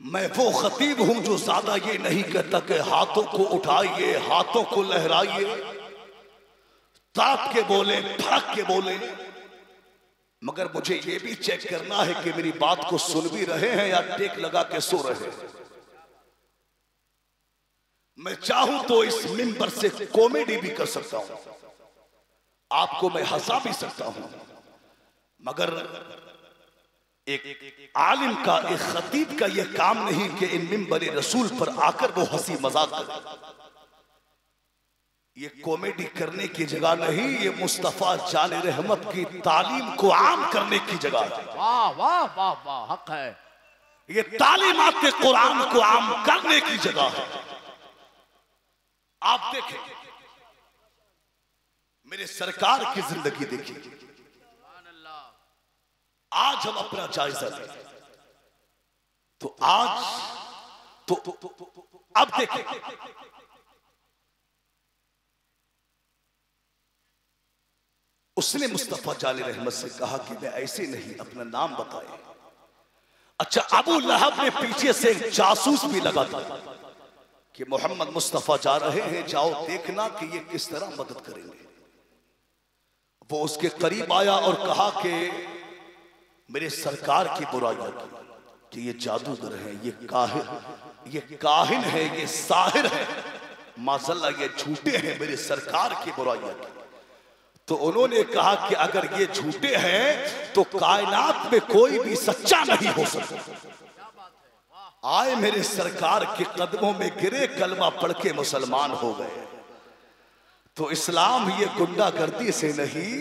मैं वो खतीब हूं जो ज्यादा ये नहीं कहता कि हाथों को उठाइए, हाथों को लहराइए, तड़प के बोले, फड़क के बोले, मगर मुझे ये भी चेक करना है कि मेरी बात को सुन भी रहे हैं या टेक लगा के सो रहे हैं। मैं चाहूं तो इस मिंबर से कॉमेडी भी कर सकता हूं, आपको मैं हंसा भी सकता हूं, मगर एक आलिम का, एक खतीब का यह काम नहीं कि इन मिंबर रसूल पर आकर वो हंसी मजाक करे। ये कॉमेडी करने की जगह नहीं, ये मुस्तफा जाने रहमत की तालीम को आम करने की जगह है। वाह वाह वाह वाह, हक है। ये तालीमात के कुरान को आम करने की जगह है। आप देखें, मेरे सरकार की जिंदगी देखिए। आज हम अपना जायजा लें तो आज तो अब देखें, उसने मुस्तफा जाले रहमत से कहा कि मैं ऐसे नहीं, अपना नाम बताए। अच्छा, अबू लहब ने पीछे से एक जासूस भी लगा था कि मोहम्मद मुस्तफा जा रहे हैं, जाओ देखना कि ये किस तरह मदद करेंगे। वो उसके करीब आया और कहा कि मेरे सरकार की बुराइयां की, कि ये जादूगर है, ये काहिन है, ये साहिर है, माज़अल्लाह ये झूठे हैं, मेरे सरकार की बुराइयां की। तो उन्होंने कहा कि अगर ये झूठे हैं तो कायनात में कोई भी सच्चा नहीं हो सकता। आए मेरे सरकार के कदमों में गिरे, कलमा पढ़ के मुसलमान हो गए। तो इस्लाम ये गुंडागर्दी से नहीं,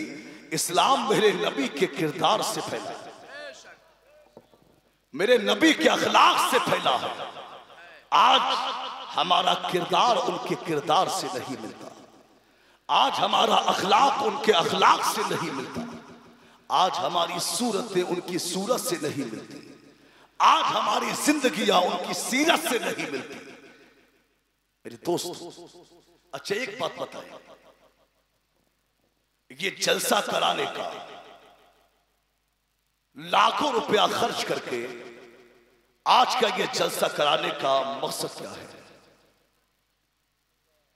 इस्लाम मेरे नबी के किरदार से फैला, मेरे नबी के अखलाक से फैला है। आज हमारा किरदार उनके किरदार से नहीं मिलता, आज हमारा अखलाक उनके अखलाक से नहीं मिलता, आज हमारी सूरतें उनकी सूरत से नहीं मिलती, आज हमारी जिंदगियां उनकी सीरत से नहीं मिलती। मेरे दोस्त, अच्छा एक बात बताएं, ये जलसा कराने का लाखों रुपया खर्च करके आज का ये जलसा कराने का मकसद क्या है?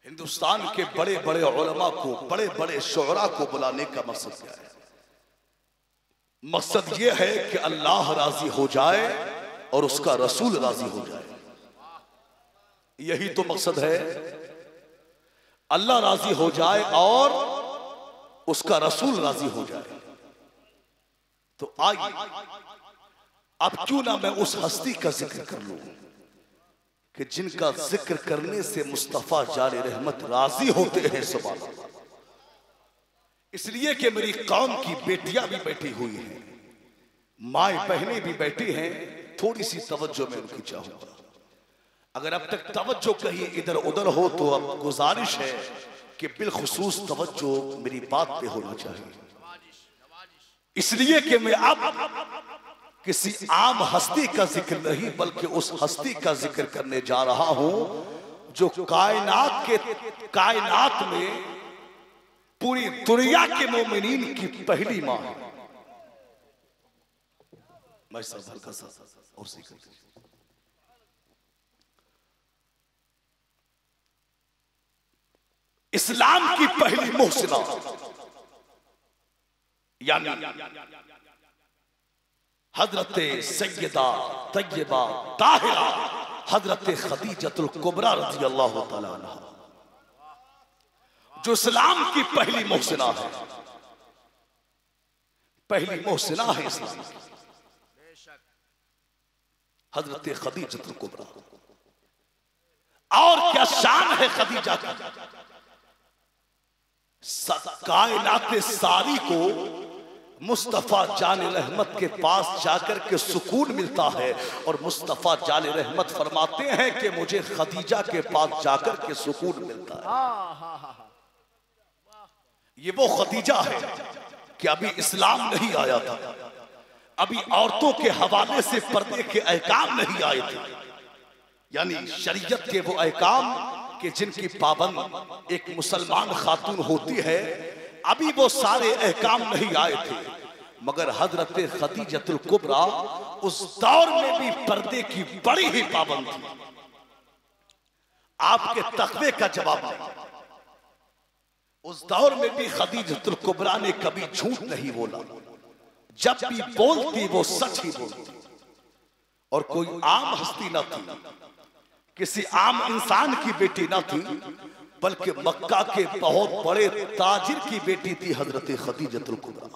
हिंदुस्तान के बड़े बड़े उलमा को, बड़े बड़े शुअरा को बुलाने का मकसद क्या है? मकसद ये है कि अल्लाह राजी हो जाए और उसका रसूल राजी हो जाए। यही तो मकसद है, अल्लाह राजी हो जाए और उसका रसूल राजी हो जाए। तो आइए अब क्यों ना मैं उस हस्ती का जिक्र कर लूं कि जिनका जिक्र करने से मुस्तफा जाले रहमत राजी होते हैं। सुभान अल्लाह। इसलिए कि मेरी कौम की बेटियां भी बैठी हुई हैं, माए बहनें भी बैठी हैं, थोड़ी सी तवज्जो में उनकी चाहूंगा। अगर अब तक तवज्जो कहीं इधर उधर हो तो अब गुजारिश है कि बिलखुसूस तवज्जो मेरी बात पे होना चाहिए। इसलिए कि मैं अब किसी आम हस्ती का जिक्र नहीं बल्कि उस हस्ती का जिक्र करने जा रहा हूं जो कायनात में पूरी दुनिया के मोमिनीन की पहली मां है। मैं सब हल्का सा और सीख इस्लाम की पहली मोहसिना यानी हजरत सैयदा तय्यबा ताहिरा हजरत खदीजतुल कुबरा रज़ी अल्लाह तआला अन्हा, जो इस्लाम की पहली मोहसिना है, पहली मोहसिना है इस्लाम की, हजरत खदीजतुल कुबरा। और क्या शान है खदीजा की, कायनात सारी को मुस्तफा जाने रहमत के पास जाकर के सुकून मिलता है। और मुस्तफा जाने रहमत फरमाते हैं कि मुझे खदीजा के पास जाकर के सुकून मिलता है। ये वो खदीजा है कि अभी इस्लाम नहीं आया था, अभी औरतों के हवाले से पर्दे के अहकाम नहीं आए थे, यानी शरीयत के वो अहकाम कि जिनकी पाबंद एक मुसलमान खातून होती है, अभी वो सारे अहकाम नहीं आए थे, मगर हजरत खदीजतुल कुबरा उस दौर में भी पर्दे की बड़ी ही पाबंद थी। आपके तकवे का जवाब नहीं। उस दौर में भी खदीजतुल कुबरा ने कभी झूठ नहीं बोला, जब भी बोलती वो सच ही बोलती। और कोई आम हस्ती न थी, किसी आम इंसान की बेटी न थी, बल्कि मक्का के बहुत बड़े ताजिर की बेटी थी हजरत खदीजतुल कुबरा।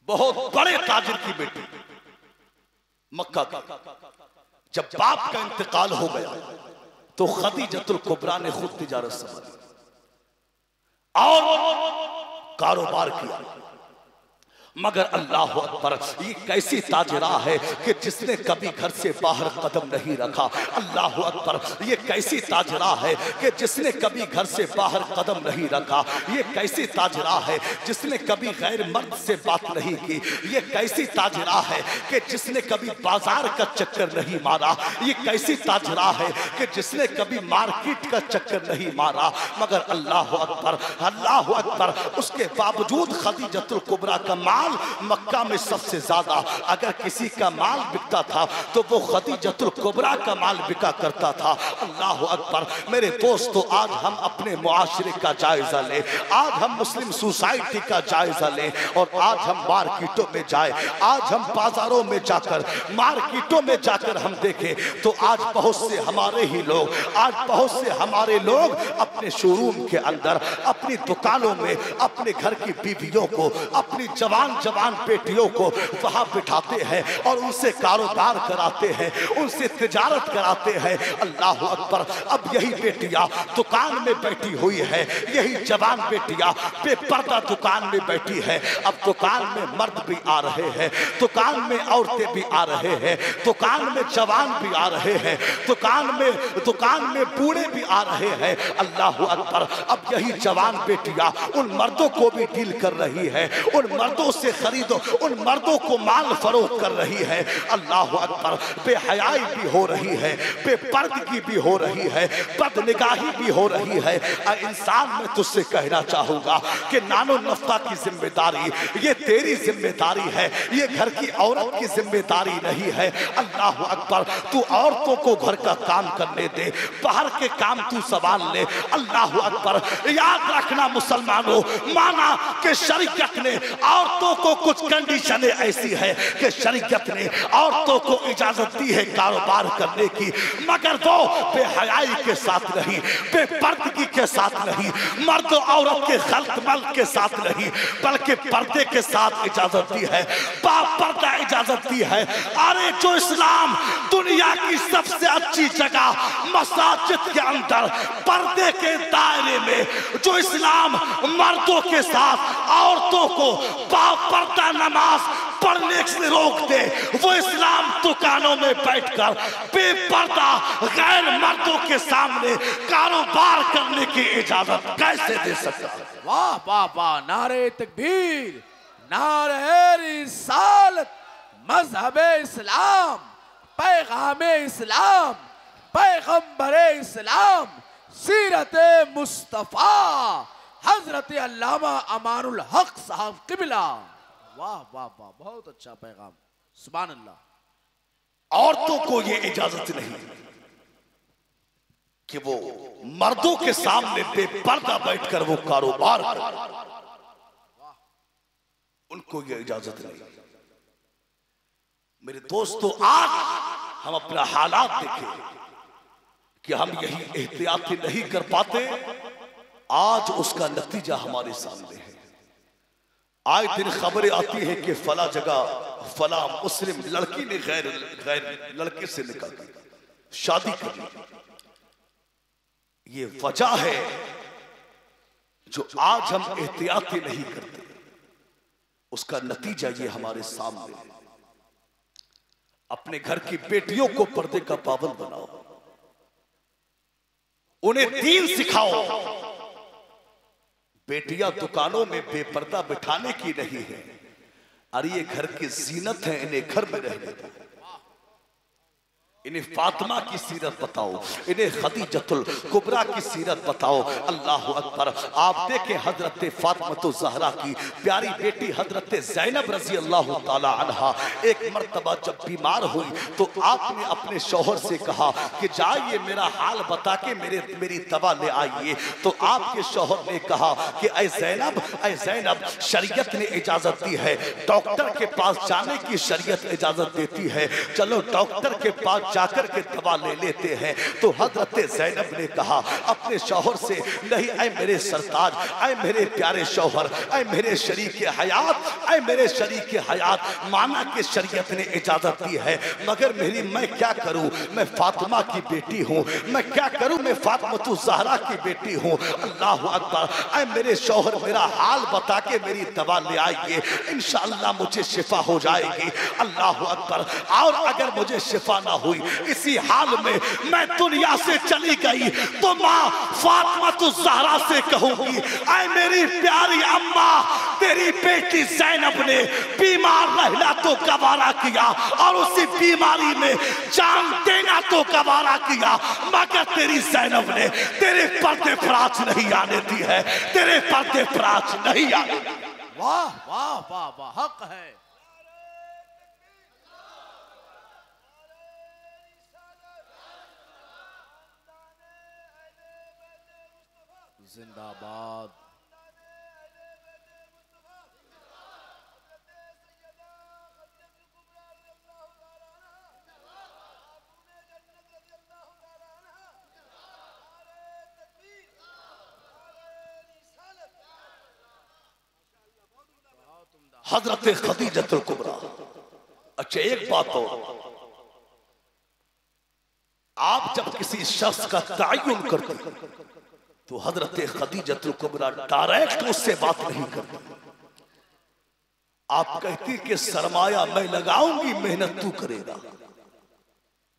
बहुत बड़े ताजिर की बेटी मक्का का। जब बाप का इंतकाल हो गया तो खदीजतुल कुबरा ने खुद तिजारत संभाली और कारोबार किया। मगर अल्लाह अकबर, ये कैसी ताजरा है कि जिसने कभी घर से बाहर कदम नहीं रखा। अल्लाह अकबर, ये कैसी ताजरा है कि जिसने कभी घर से बाहर कदम नहीं रखा। ये कैसी ताजरा है जिसने कभी गैर मर्द से बात नहीं की। ये कैसी ताजरा है कि जिसने कभी बाजार का चक्कर नहीं मारा। ये कैसी ताजरा है कि जिसने कभी मार्केट का चक्कर नहीं मारा। मगर अल्लाह अकबर, अल्लाह अकबर, उसके बावजूद खदीजतुल कुबरा का माल मक्का में सबसे ज्यादा, अगर किसी का माल बिकता था तो वो खदीजतुल कुबरा का माल बिका करता था। अल्लाह अकबर। मेरे दोस्तों, आज हम अपने मुआशरे का जायजा लें, आज हम मुस्लिम सोसाइटी का जायजा लें, और आज हम मार्केटों में जाए, आज हम बाजारों में जाकर, मार्केटों में जाकर हम देखें तो आज बहुत से हमारे ही लोग, आज बहुत से हमारे लोग अपने शोरूम के अंदर, अपनी दुकानों में अपने घर की बीवियों को, अपनी जवान जवान बेटियों को वहां बिठाते हैं और उनसे कारोबार कराते हैं, उनसे तिजारत कराते हैं। अल्लाह अकबर। अब यही बेटियां दुकान में बैठी हुई है, यही जवान बेटियां बेपर्दा दुकान में बैठी है। अब दुकान में मर्द भी आ रहे हैं, दुकान में औरतें भी आ रहे हैं, दुकान में जवान भी आ रहे हैं, दुकान में बूढ़े भी आ रहे हैं। अल्लाह अकबर। अब यही जवान बेटियां उन मर्दों को भी डील कर रही है, उन मर्दों से खरीदो, उन मर्दों को माल फरोख्त कर रही है। अल्लाह अकबर। बेहयाई भी हो रही है, बेपर्दगी भी हो रही है, बदनिगाही भी हो रही है। इंसान, मैं तुझसे कहना चाहूंगा कि नानो नफ्ता की जिम्मेदारी ये तेरी जिम्मेदारी है, ये घर की औरत की जिम्मेदारी नहीं है। अल्लाह अकबर। तू औरतों को घर का काम करने दे, बाहर के काम तू संभाल ले। अल्लाह अकबर। याद रखना मुसलमानों, माना कि शरीयत ने औरतों को कुछ कंडीशनें ऐसी है कि शरीयत ने औरतों को इजाजत दी है कारोबार करने की, मगर वो बेहयाई के साथ नहीं, बेपर्दगी के साथ नहीं, मर्द औरत के खल्कमल के साथ नहीं, बल्कि पर्दे के साथ इजाजत दी है, बापर्दा इजाजत दी है। अरे जो इस्लाम दुनिया की सबसे अच्छी जगह मसाजिद के अंदर पर्दे के दायरे में, जो इस्लाम मर्दों के साथ औरतों को बापर्दा नमाज पढ़ने से रोक दे, वो इस्लाम दुकानों में बैठकर बेपर्दा गैर मर्दों के सामने कारोबार करने की इजाजत कैसे दे सकता है? वाह वाह वाह। नारे तकबीर, नारे रिसालत, मजहबे इस्लाम, पैगामे इस्लाम, पैगंबरे इस्लाम, सीरते मुस्तफा हजरत अल्लामा अमानुल हक साहब किबला। वाह वाह वाह, बहुत अच्छा पैगाम, सुभान अल्लाह। औरतों को ये इजाजत नहीं कि वो मर्दों के सामने बेपर्दा बैठकर वो कारोबार करे, उनको ये इजाजत नहीं। मेरे दोस्तों, आज हम अपना हालात देखें कि हम यही एहतियाती नहीं कर पाते, आज उसका नतीजा हमारे सामने है। आए दिन खबरें आती है कि फला जगह फला मुस्लिम लड़की ने गैर लड़के से निकाल दी, शादी कर ली। ये वजह है जो आज हम एहतियाती नहीं करते, उसका नतीजा ये हमारे सामने है। अपने घर की बेटियों को पर्दे का पाबंद बनाओ, उन्हें दीन सिखाओ। बेटियां दुकानों में बेपर्दा बिठाने की नहीं है, अरे ये घर की जीनत है, इन्हें घर में रहने दो। इन्हें फातिमा की सीरत बताओ, इन्हें खदीजतुल कुबरा की सीरत बताओ। अल्लाह अकबर। आप देखें हजरत फातिमा ज़हरा की प्यारी बेटी हजरत ज़ैनब रजी अल्लाह ताला अन्हा एक मर्तबा जब बीमार हुई तो आपने अपने शौहर से कहा कि जाइए मेरा हाल बता के मेरी दवा ले आइए। तो आपके शौहर ने कहा कि ऐ ज़ैनब, शरीयत ने इजाजत दी है, डॉक्टर के पास जाने की शरीयत इजाजत देती है, चलो डॉक्टर के पास जाकर के दवा ले लेते हैं। तो हजरत ज़ैनब ने कहा अपने शौहर से, नहीं ऐ मेरे सरताज, ऐ मेरे प्यारे शौहर, ऐ मेरे शरीक हयात, ऐ मेरे शरीक हयात, माना कि शरीयत ने इजाजत दी है, मगर मैं क्या करूं, मैं फातिमा की बेटी हूं, मैं क्या करूं, मैं फातिमा ज़हरा की बेटी हूं। अल्लाह अकबर। ऐ मेरे शौहर मेरा हाल बता के मेरी दवा ले आइए, इंशाअल्लाह मुझे शिफा हो जाएगी। अल्लाह अकबर। और अगर मुझे शिफा ना हुई, इसी हाल में मैं दुनिया से चली गई तो माँ फातिमा ज़हरा से कहूंगी, ऐ मेरी प्यारी अम्मा, तेरी बेटी ज़ैनब ने बीमार रहना तो गवारा किया और उसी बीमारी में जान देना तो गवारा किया, मगर तेरी ज़ैनब ने तेरे पर्दे फराज नहीं आने दी है, तेरे पर्दे फराज नहीं आने। वाह वाह वाह वाह, हक है। जिंदाबाद। हजरत खदीजतुल कुबरा। अच्छा एक बात और, आप जब किसी शख्स का तयन करते तो हजरत खदीजतुल कुबरा डायरेक्ट उससे बात नहीं करती। आप कहती कि सरमाया मैं लगाऊंगी, मेहनत तू करेगा,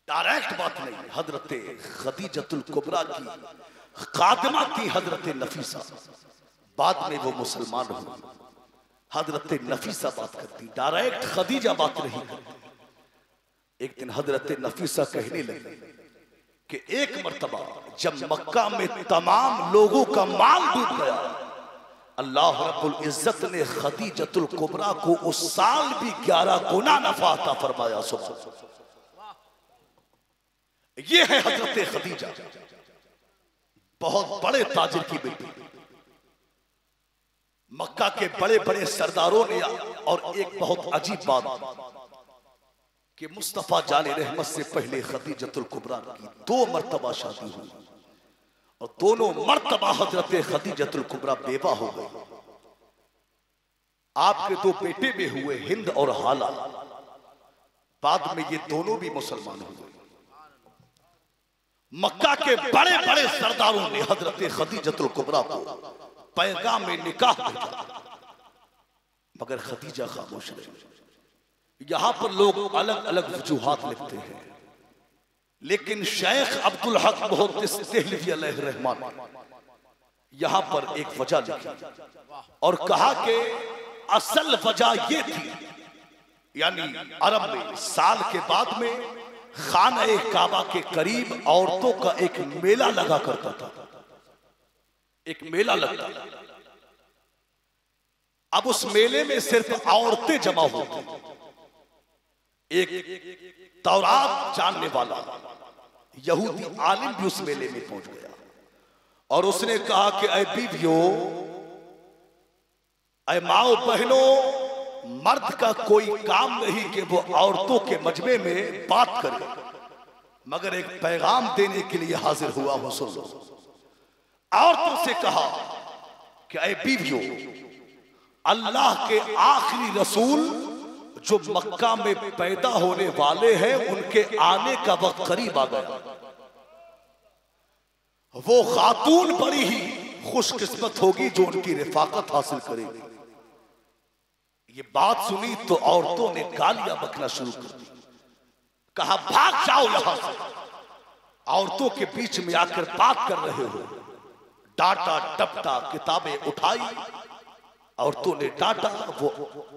डायरेक्ट बात नहीं। हजरत खदीजतुल कुबरा की खादिमा थी हजरत नफीसा, बाद में वो मुसलमान हुई। हजरत नफीसा बात करती, डायरेक्ट खदीजा बात नहीं करती। एक दिन हजरत नफीसा कहने लगी कि एक मर्तबा जब मक्का में तमाम लोगों का माल डूब गया, अल्लाह रब्बुल इज्जत ने खदीजतुल कुबरा को उस साल भी 11 गुना नफा अता फरमाया। ये है हजरत खदीजा, बहुत बड़े ताजिर की बेटी। मक्का के बड़े बड़े सरदारों ने, और एक बहुत अजीब बात कि मुस्तफा जाने रहमत से पहले खदीजतुल कुबरा की 2 मर्तबा शादी हुई और दोनों मर्तबा हजरत खदीजतुल कुबरा बेवा हो गई। आपके 2 बेटे भी हुए, हिंद और हाला, बाद में ये दोनों भी मुसलमान हुए। मक्का के बड़े बड़े सरदारों ने हजरत खदीजतुल कुबरा को पैगाम में निकाह भेजा, मगर खदीजा खामोश रही। यहां पर लोग अलग अलग वजूहात लिखते हैं, लेकिन शेख अब्दुल हक मुहद्दिस देहलवी अलैहिर्रहमान यहां पर एक वजह लिखी और कहा कि असल वजह यह थी, यानी अरब में साल के बाद में खाना काबा के करीब औरतों का एक मेला लगा करता था, एक मेला लगता। अब उस मेले में सिर्फ औरतें जमा होती। एक तौरात जानने वाला यहूदी आलिम भी उस मेले में पहुंच गया और उसने कहा कि ऐ बीवियों, ऐ माओ बहनों, मर्द का कोई काम नहीं कि वो औरतों के मजमे में बात करे, मगर एक पैगाम देने के लिए हाजिर हुआ हूं, सुन लो। औरतों से कहा कि ऐ बीवियों, अल्लाह के आखिरी रसूल जो मक्का में पैदा होने वाले हैं, उनके आने का वक्त करीब आ गया। वो खातून बड़ी ही खुशकिस्मत होगी जो उनकी रिफाकत हासिल करेगी। ये बात सुनी तो औरतों ने गालियां बकना शुरू कर दी। कहा भाग जाओ यहां से, औरतों के बीच में आकर बात कर रहे हो। डांटा टपटा, किताबें उठाई, औरतों ने डांटा। वो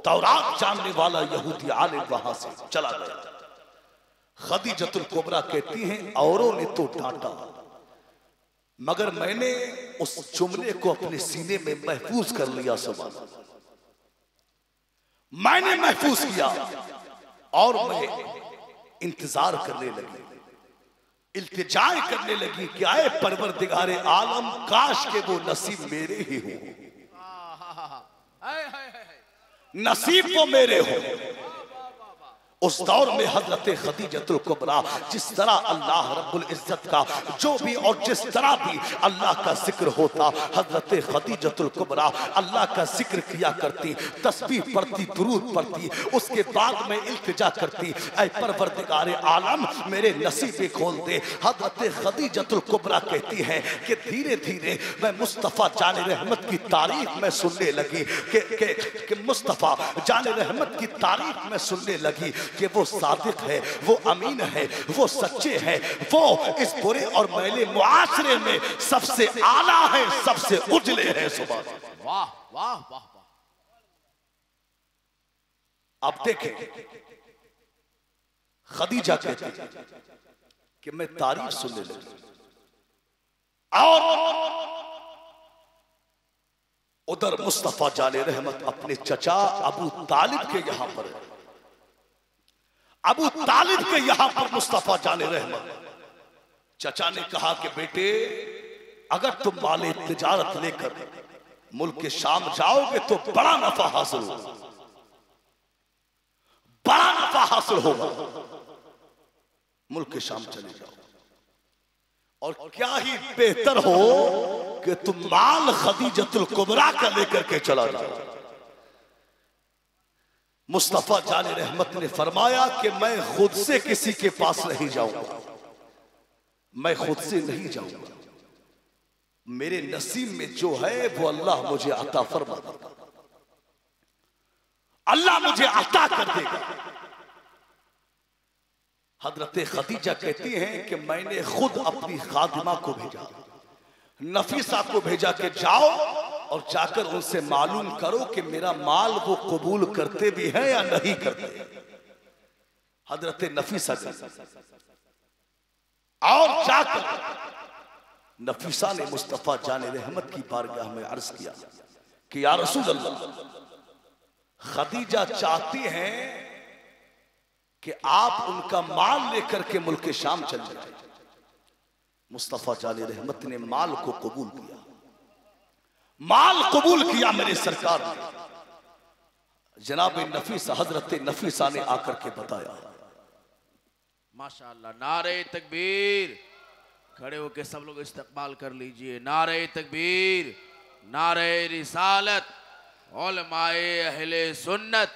तौरात जानने वाला यहूदी आलिम वहां से चला गया। खदीजतुल कुबरा कहती हैं औरों ने तो डांटा, मगर मैंने उस जुमले को अपने सीने में महफूज कर लिया। सुभान, मैंने महफूज किया और मैं इंतजार करने लगी, इल्तिजाएं करने लगी कि आए परवरदिगारे आलम, काश के वो नसीब मेरे ही हो, नसीब वो मेरे हो। उस दौर में हजरत खदीजतुल कुबरा, जिस तरह अल्लाह रब्बुल इज्जत का जो भी और जिस तरह भी अल्लाह का जिक्र होता, हजरत खदीजतुल कुबरा अल्लाह का जिक्र किया करती, तस्बीह पढ़ती, दुरूद पढ़ती, उसके बाद में इल्तिजा करती, ऐ परवरदिगारे आलम मेरे नसीबे खोल दे। हजरत खदीजतुल कुबरा कहती है कि धीरे धीरे मैं मुस्तफ़ा जाने रहमत की तारीफ में सुनने लगी कि मुस्तफ़ा जाने रहमत की तारीफ में सुनने लगी कि वो सादिक है, वो अमीन है, वो सच्चे हैं, वो इस बुरे और मैले मुआशरे में सबसे आला है, सबसे उजले हैं। सुभान, वाह वाह वाह वाह। आप देखें, खदीजा कहती है कि मैं तारीफ सुनने लगी और उधर मुस्तफा जाने रहमत अपने चचा अबू तालिब के यहां पर है। अबू तालिब के यहां पर मुस्तफा जाने रहमत चचा ने कहा कि बेटे, अगर तुम माले तिजारत लेकर मुल्क के शाम जाओगे तो बड़ा नफा हासिल होगा, बड़ा नफा हासिल होगा। मुल्क के शाम चले जाओ और क्या ही बेहतर हो कि तुम माल खदीजतुल कुबरा का लेकर के चला जाओ। मुस्तफा जाने रहमत ने फरमाया कि मैं खुद से किसी के पास नहीं जाऊंगा, मैं खुद से नहीं जाऊंगा, मेरे नसीब में जो है वो अल्लाह मुझे अता फरमा देगा, अल्लाह मुझे अता कर देगा। हजरत खदीजा कहती हैं कि मैंने खुद अपनी खादिमा को भेजा, नफीसा को भेजा कि जाओ और जाकर उनसे मालूम करो कि मेरा माल वो कबूल करते भी हैं या नहीं करते। हजरत नफीसा और जाकर नफीसा ने मुस्तफा जाने रहमत की बारगाह में अर्ज किया कि या रसूल अल्लाह, खदीजा चाहती हैं कि आप उनका माल लेकर के मुल्क शाम चले जाए। मुस्तफा जाने रहमत ने माल को कबूल किया, माल कबूल किया मेरे सरकार ने। जनाब नफीसा, हजरत नफीसा ने आकर के बताया, माशाअल्लाह, नारे तकबीर, खड़े होके सब लोग इस्तकबाल कर लीजिए। नारे तकबीर, नारे रिसालत, उलमाए अहले सुन्नत,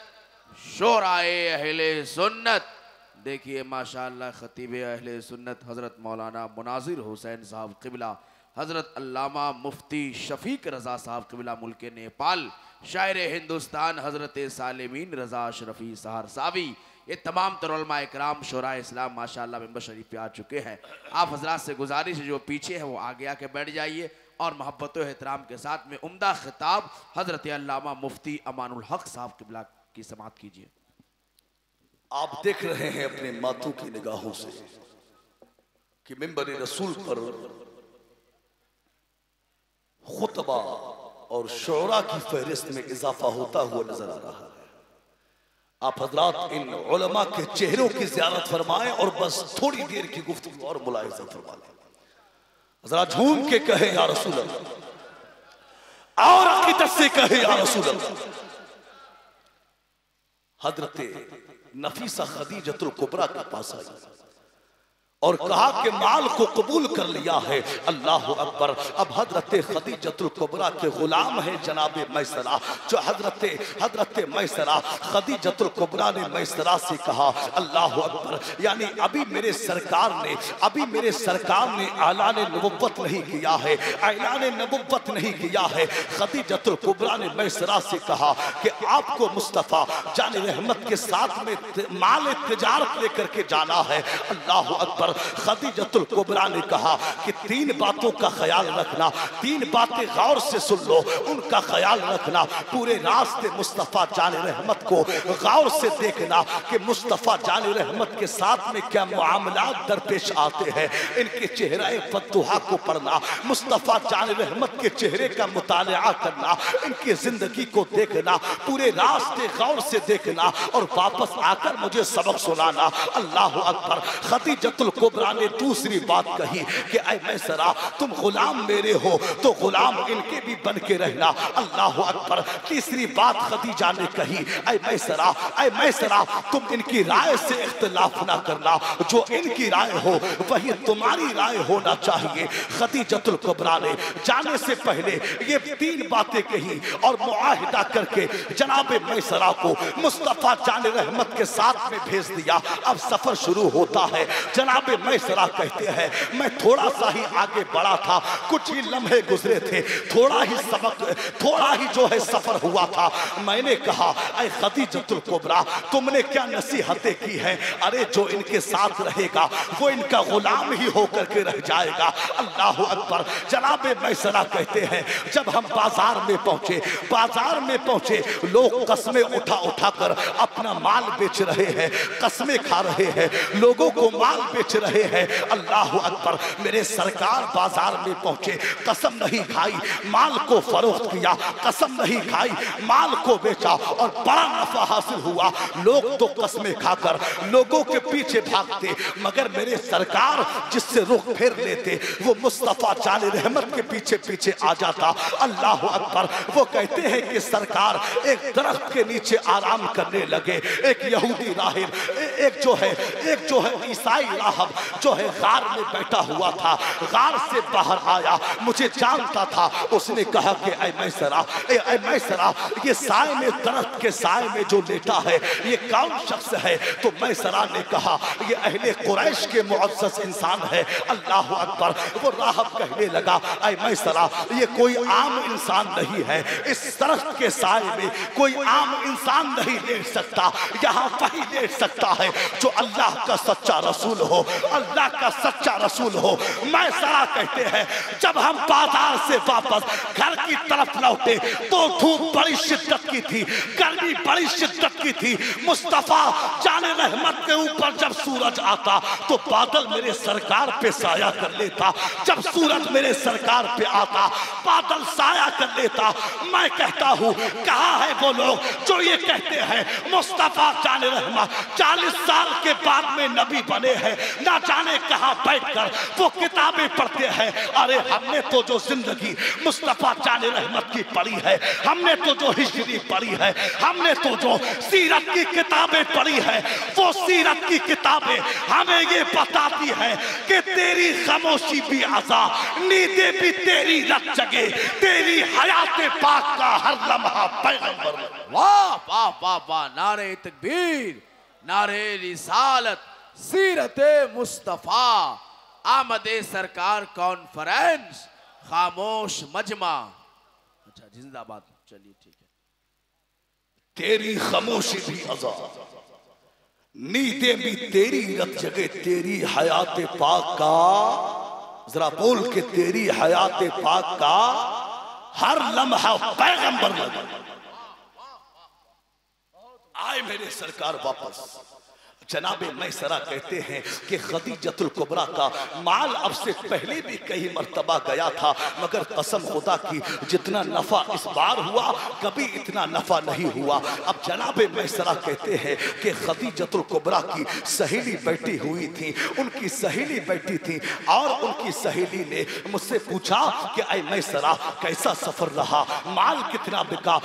शोराए अहले सुन्नत। देखिए माशाअल्लाह, खतीब अहले सुन्नत हजरत मौलाना मुनाजिर हुसैन साहब क़िबला, हजरत अल्लामा मुफ्ती शफीक रजा साहब क़िबला मुल्क नेपाल, शायर हिंदुस्तान हजरत सालिमीन रजा शरफी सहर सावी, ये तमाम तर उलमा इकराम शोरा इस्लाम माशाअल्लाह मेंबर शरीफ पे आ चुके हैं। आप हजरात से गुजारिश है जो पीछे है वो आगे आके बैठ जाइए और मोहब्बत और एहतराम के साथ में उम्दा खिताब हजरत अल्लामा मुफ्ती अमानुल हक साहब क़िबला की समाअत कीजिए। आप देख रहे हैं अपने माथों की निगाहों से कि मिंबर रसूल पर खुतबा और शोरा की फहरिस्त में इजाफा होता हुआ नजर आ रहा है। आप हजरात इन उलमा के चेहरों की ज़ियारत फरमाएं और बस थोड़ी देर की गुफ्तगू और मुलाहिज़ा फरमा लें। हजरात झूम के कहे या रसूल अल्लाह और अकीदत से कहे या रसूल अल्लाह। हजरत नफीसा खदीजतुल कुबरा के पास आई और कहा कि माल को कबूल कर लिया है। अल्लाह अकबर। अब हजरत खदीजतुल कुबरा के गुलाम है जनाब मैसरा, जो हजरत मैसरा खदीजतुल कुबरा ने मैसरा से कहा अल्लाह अकबर, यानी अभी मेरे सरकार ने ऐलान नबुव्वत नहीं किया है, ऐलान नबुव्वत नहीं किया है। खदीजतुल कुबरा ने मैसरा से कहा कि आपको मुस्तफ़ा जाने रहमत के साथ में माल तिजारत लेकर के जाना है। अल्लाह अकबर। अकबर खदीजतुल कुबरा ने कहा कि 3 बातों का ख्याल रखना, 3 बातें गौर से सुन लो, उनका ख्याल रखना। पूरे रास्ते मुस्तफ़ा जाने रहमत को गौर से देखना कि मुस्तफ़ा जाने रहमत के साथ में क्या मामलात दरपेश आते हैं। इनके चेहरे फतुहा को पढ़ना, मुस्तफ़ा जाने रहमत के चेहरे का मुतालिया करना, इनकी जिंदगी को देखना, पूरे रास्ते गौर से देखना और वापस आकर मुझे सबक सुनाना। अल्लाह अकबर। खदीजतुल कुबरा ने दूसरी बात कही कि ऐ मैसरा, तुम गुलाम मेरे हो तो गुलाम इनके भी बन के रहना। अल्लाह अकबर। तीसरी बात खदीजा ने कही, ऐ मैसरा, तुम इनकी राय से इख्तिलाफ ना करना, जो इनकी राय हो वही तुम्हारी राय होना चाहिए। खदीजतुल कुबरा ने जाने से पहले ये 3 बातें कही और मुआहिदा करके जनाब मैसरा को मुस्तफ़ा जाने रहमत के साथ में भेज दिया। अब सफर शुरू होता है। जनाब मैसरा कहते हैं, मैं थोड़ा सा ही आगे बढ़ा था, कुछ ही लम्हे गुजरे थे, थोड़ा ही जो है सफर हुआ था। मैंने कहा, ऐ खदीजतुल कुबरा, तुमने क्या नसीहतें की हैं? अरे जो इनके साथ रहेगा वो इनका गुलाम ही होकर के रह जाएगा। अल्लाह अकबर। जनाब मैसरा कहते हैं, जब हम बाजार में पहुंचे, लोग कस्में उठा कर अपना माल बेच रहे हैं, कस्में खा रहे हैं, लोगों को माल बेच रहे हैं। अल्लाह अकबर। मेरे सरकार बाजार में पहुंचे, कसम नहीं खाई, माल को फरोख्त किया, कसम नहीं खाई, माल को बेचा और बड़ा नफा हासिल हुआ। लोग तो कस्में खाकर लोगों के पीछे भागते, मगर मेरे सरकार जिससे रुख फेर लेते वो मुस्तफ़ा जाने रहमत के पीछे पीछे आ जाता। अल्लाह अकबर। वो कहते हैं कि सरकार एक दरख्त के नीचे आराम करने लगे। एक यहूदी राहिब, एक जो है ईसाई राहब जो है गार में बैठा हुआ था, गार से बाहर आया, मुझे जानता था। उसने कहा कि ऐ मैसरा, ये साए में, दरख्त के साए में जो लेटा है ये कौन शख्स है? तो मैसरा ने कहा, ये अहले कुरैश के मुअज़्ज़ज़ इंसान है। अल्लाह अकबर। वो राहब कहने लगा, ऐ मैसरा, ये कोई आम इंसान नहीं है, इस दरख्त के साए में कोई आम इंसान नहीं लेट सकता, यहाँ वही लेट सकता है जो अल्लाह का सच्चा रसूल हो, अल्लाह का सच्चा रसूल हो। मैसरा कहते हैं, जब हम बाजार से वापस घर की तरफ लौटे तो धूप बड़ी शिद्दत की थी, गर्मी बड़ी शिद्दत की थी। मुस्तफ़ा जाने रहमत के ऊपर जब सूरज आता तो बादल मेरे सरकार पे साया कर लेता, जब सूरज मेरे सरकार पे आता बादल साया कर लेता। मैं कहता हूँ, कहाँ है वो लोग जो ये कहते हैं मुस्तफ़ा जाने रहमत 40 साल के बाद में नबी बने हैं, ना जाने कहाँ बैठकर वो किताबें पढ़ते हैं। अरे हमने तो जो जिंदगी मुस्तफ़ा जाने रहमत की पढ़ी है, हमने तो जो हिस्ट्री पढ़ी है, हमने तो जो सीरत की किताबें पढ़ी है, वो सीरत की किताबें हमें ये बताती है कि तेरी खामोशी भी अज़ा, नींदें भी तेरी रत जगे, तेरी हयाते पाक का हर लम्हा पैगंबर। वाह वाह वाह वाह। नारे तकबीर, नारे रिसालत, सीरते मुस्तफ़ा, आमदे सरकार कॉन्फ्रेंस, खामोश मजमा। अच्छा, जिंदाबाद। चलिए ठीक है। तेरी खामोशी भी अज़ा, नींदें भी तेरी रत जगे, तेरी हयाते पाक का, जरा बोल के, तेरी हयाते पाक का हर लम्हा पैगंबर लगा। आए मेरे सरकार वापस। जनाब मैसरा कहते हैं कि खदीजतुल कुबरा का माल अब से पहले भी कई मर्तबा गया था, मगर कसम खुदा की जितना नफा इस बार हुआ कभी इतना नफा नहीं हुआ। अब जनाब मैसरा कहते हैं कि खदीजतुल कुबरा की सहेली बैठी हुई थी, उनकी सहेली बैठी थी और उनकी सहेली ने मुझसे पूछा कि ऐ मैसरा, कैसा सफर रहा, माल कितना बिका,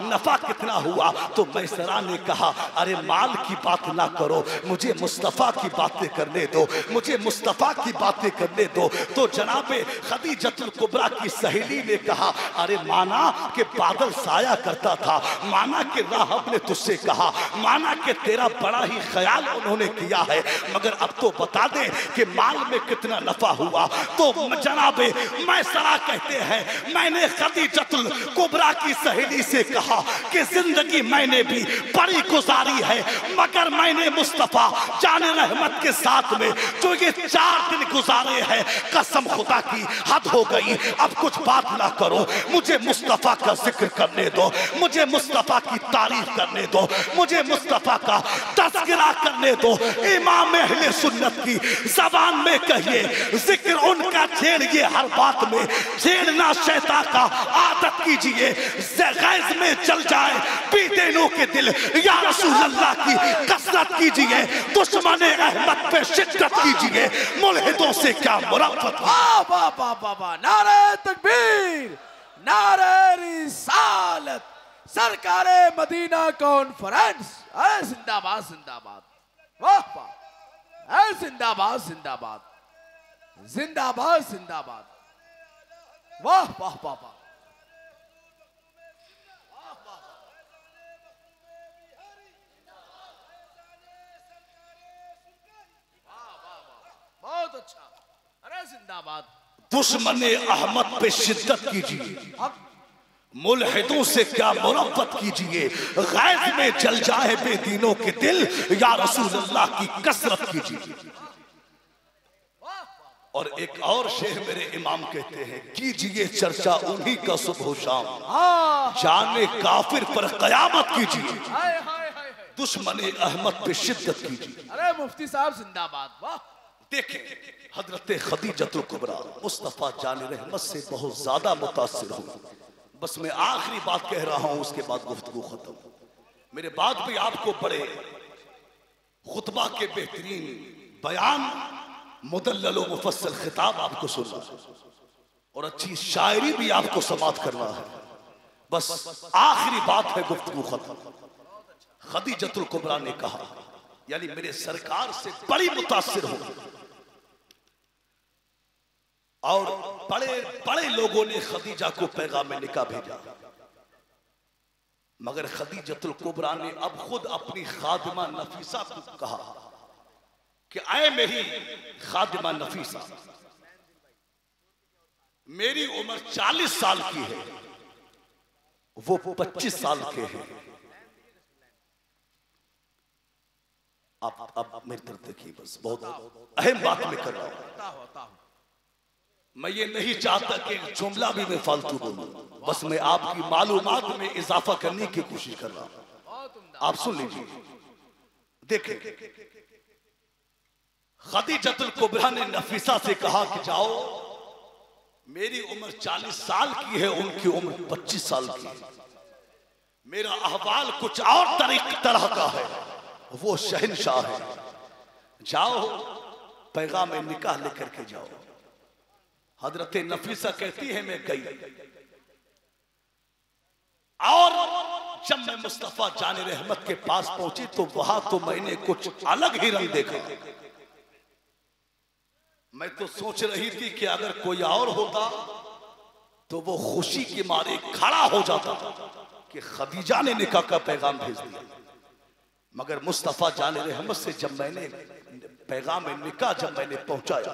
नफा कितना हुआ? तो मैसरा ने कहा, अरे माल की बात ना करो, मुझे मुस्तफ़ा की बातें करने दो, मुझे मुस्तफ़ा की बातें करने दो। तो जनाबे खदीजतुल कुबरा की सहेली ने कहा, अरे माना कि बादल साया करता था, माना कि राहब ने तुझसे कहा, माना कि तेरा बड़ा ही ख्याल उन्होंने किया है, मगर अब तो बता दे कि माल में कितना नफा हुआ। तो जनाबे मैसरा कहते हैं, मैंने खदीजतुल कुबरा की सहेली से कहा कि जिंदगी मैंने भी बड़ी गुजारी है, मगर मैंने मुस्तफा जाने रहमत के साथ में जो ये 4 दिन गुजारे हैं, कसम खुदा की हद हो गई। अब कुछ बात ना करो, मुझे मुस्तफा का जिक्र करने दो, मुझे मुस्तफा की तारीफ करने दो, मुझे मुस्तफा का तज़किरा करने दो। इमाम अहले सुन्नत की ज़बान में कहिए, जिक्र उनका छेड़िए, हर बात में छेड़ना शैतान का आदत कीजिए। गैज़ में चल जाए बीदेनों के दिल, या रसूल अल्लाह की कसरत कीजिए, दुश्मन अहमद पे शिद्दत कीजिए, मुल्हिदों से क्या मुरब्बत। वाह वाह वाह वाह वाह, नारे तकबीर, नारे रिसालत, सरकारे मदीना कॉन्फ्रेंस, अरे जिंदाबाद जिंदाबाद, वाह वाह, अरे जिंदाबाद जिंदाबाद, जिंदाबाद जिंदाबाद, वाह वाह वाह वाह, बहुत अच्छा, अरे जिंदाबाद। दुश्मन अहमद पे शिद्दत कीजिए, मुल्हिदों से क्या मुरब्बत कीजिए, गैज़ में जल जाए बेदीनों के दिल, या रसूल अल्लाह की कसरत कीजिए। और एक और शेर मेरे इमाम कहते हैं, कीजिए चर्चा उन्हीं का सुबह शाम, जाने काफिर पर कयामत कीजिए, दुश्मन अहमद पे शिद्दत कीजिए। अरे मुफ्ती साहब जिंदाबाद, वाह। देखें, हजरत खदीजतुल कुबरा मुस्तफा जाने रहमत से बहुत ज्यादा मुतासिर हुई। बस मैं आखिरी बात कह रहा हूं, उसके बाद गुफ्तगू खत्म। मेरे बाद भी आपको बड़े खुतबा के बेहतरीन बयान, मुदल्लल व मुफस्सल खिताब आपको सुनना और अच्छी शायरी भी आपको समात करना है। बस आखिरी बात है, गुफ्तगू खत्म। खदीजतुल कुबरा ने कहा, यानी मेरे सरकार से बड़ी मुतासिर हो, और बड़े बड़े लोगों ने खदीजा को पैगाम निकाह भेजा, मगर खदीजतुल कुबरा ने अब खुद अपनी खादिमा नफीसा को कहा कि आए मेरी खादिमा नफीसा, मेरी उम्र 40 साल की है, वो 25 साल के हैं। अब मेरी तरफ देखिए, बस बहुत अहम बात मैं कर रहा हूं। मैं ये नहीं चाहता कि जुमला भी मैं फालतू बोलूं, बस मैं आपकी मालूमात में इजाफा करने की कोशिश कर रहा हूं। आप सुन लीजिए, देखें, खदीजतुल कुबरा ने नफीसा से कहा कि जाओ, मेरी उम्र 40 साल की है, उनकी उम्र 25 साल की है, मेरा अहवाल कुछ और तरह का है, वो शहनशाह है, जाओ पैगाम निकाह लेकर के जाओ। हजरत नफीसा कहती है, मैं गई, और जब मैं मुस्तफा जाने रहमत के पास पहुंची तो वहां तो मैंने कुछ अलग ही रंग देखा। मैं तो सोच रही थी कि अगर कोई और होता तो वो खुशी के मारे खड़ा हो जाता कि खदीजा ने निकाह का पैगाम भेज दिया, मगर मुस्तफा जाने रहमत से जब मैंने पैगाम निकाह जब मैंने पहुंचाया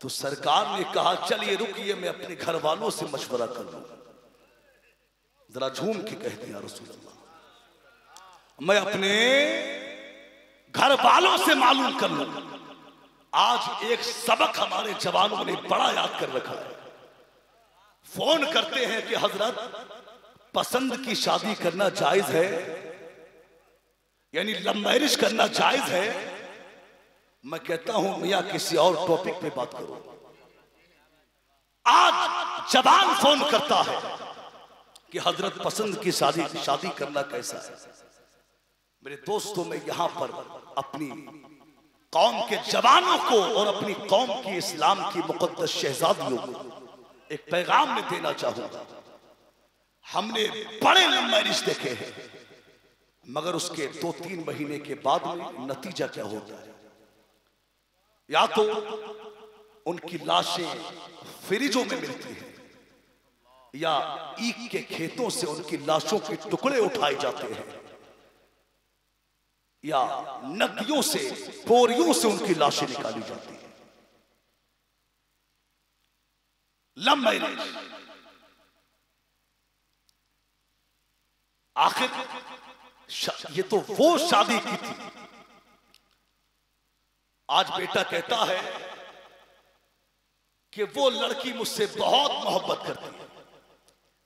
तो सरकार ने कहा, चलिए रुकिए, मैं अपने घर वालों से मशवरा कर लूं। जरा झूम के कहते हैं, रसूल अल्लाह, मैं अपने घर वालों से मालूम कर लूं। आज एक सबक हमारे जवानों ने बड़ा याद कर रखा है। फोन करते हैं कि हजरत पसंद की शादी करना जायज है, यानी लव मैरिज करना जायज है। मैं कहता हूं मियां किसी और टॉपिक पे बात करो। आज जवान फोन करता है कि हजरत पसंद की शादी करना कैसा है। मेरे दोस्तों, मैं यहां पर अपनी कौम के जवानों को और अपनी कौम की इस्लाम की मुकद्दस शहजादियों को एक पैगाम में देना चाहूंगा। हमने बड़े लव मैरिज देखे हैं, मगर उसके 2-3 महीने के बाद में नतीजा क्या होता है, या तो उनकी लाशें फ्रिजों में मिलती हैं, या ईख के खेतों से उनकी लाशों के टुकड़े उठाए जाते हैं, या नदियों से, बोरियों से उनकी लाशें निकाली जाती हैं। Love marriage. आखिर ये तो वो शादी की थी। आज बेटा कहता है कि वो लड़की मुझसे बहुत मोहब्बत करती है,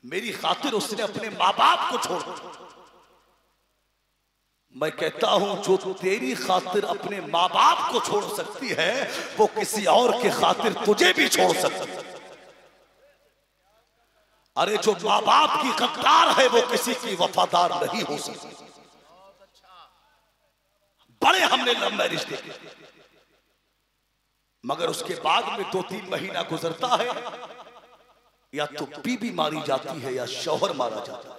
मेरी खातिर उसने अपने माँ बाप को छोड़ दिया। मैं कहता हूं जो तेरी खातिर अपने माँ बाप को छोड़ सकती है वो किसी और के खातिर तुझे भी छोड़ सकती है। अरे जो माँ बाप की गद्दार है वो किसी की वफादार नहीं हो सकती। बड़े हमने लव मैरिज देखे, मगर उसके बाद में 2-3 महीना गुजरता है, या तो बीबी मारी जाती है या शौहर मारा जाता है।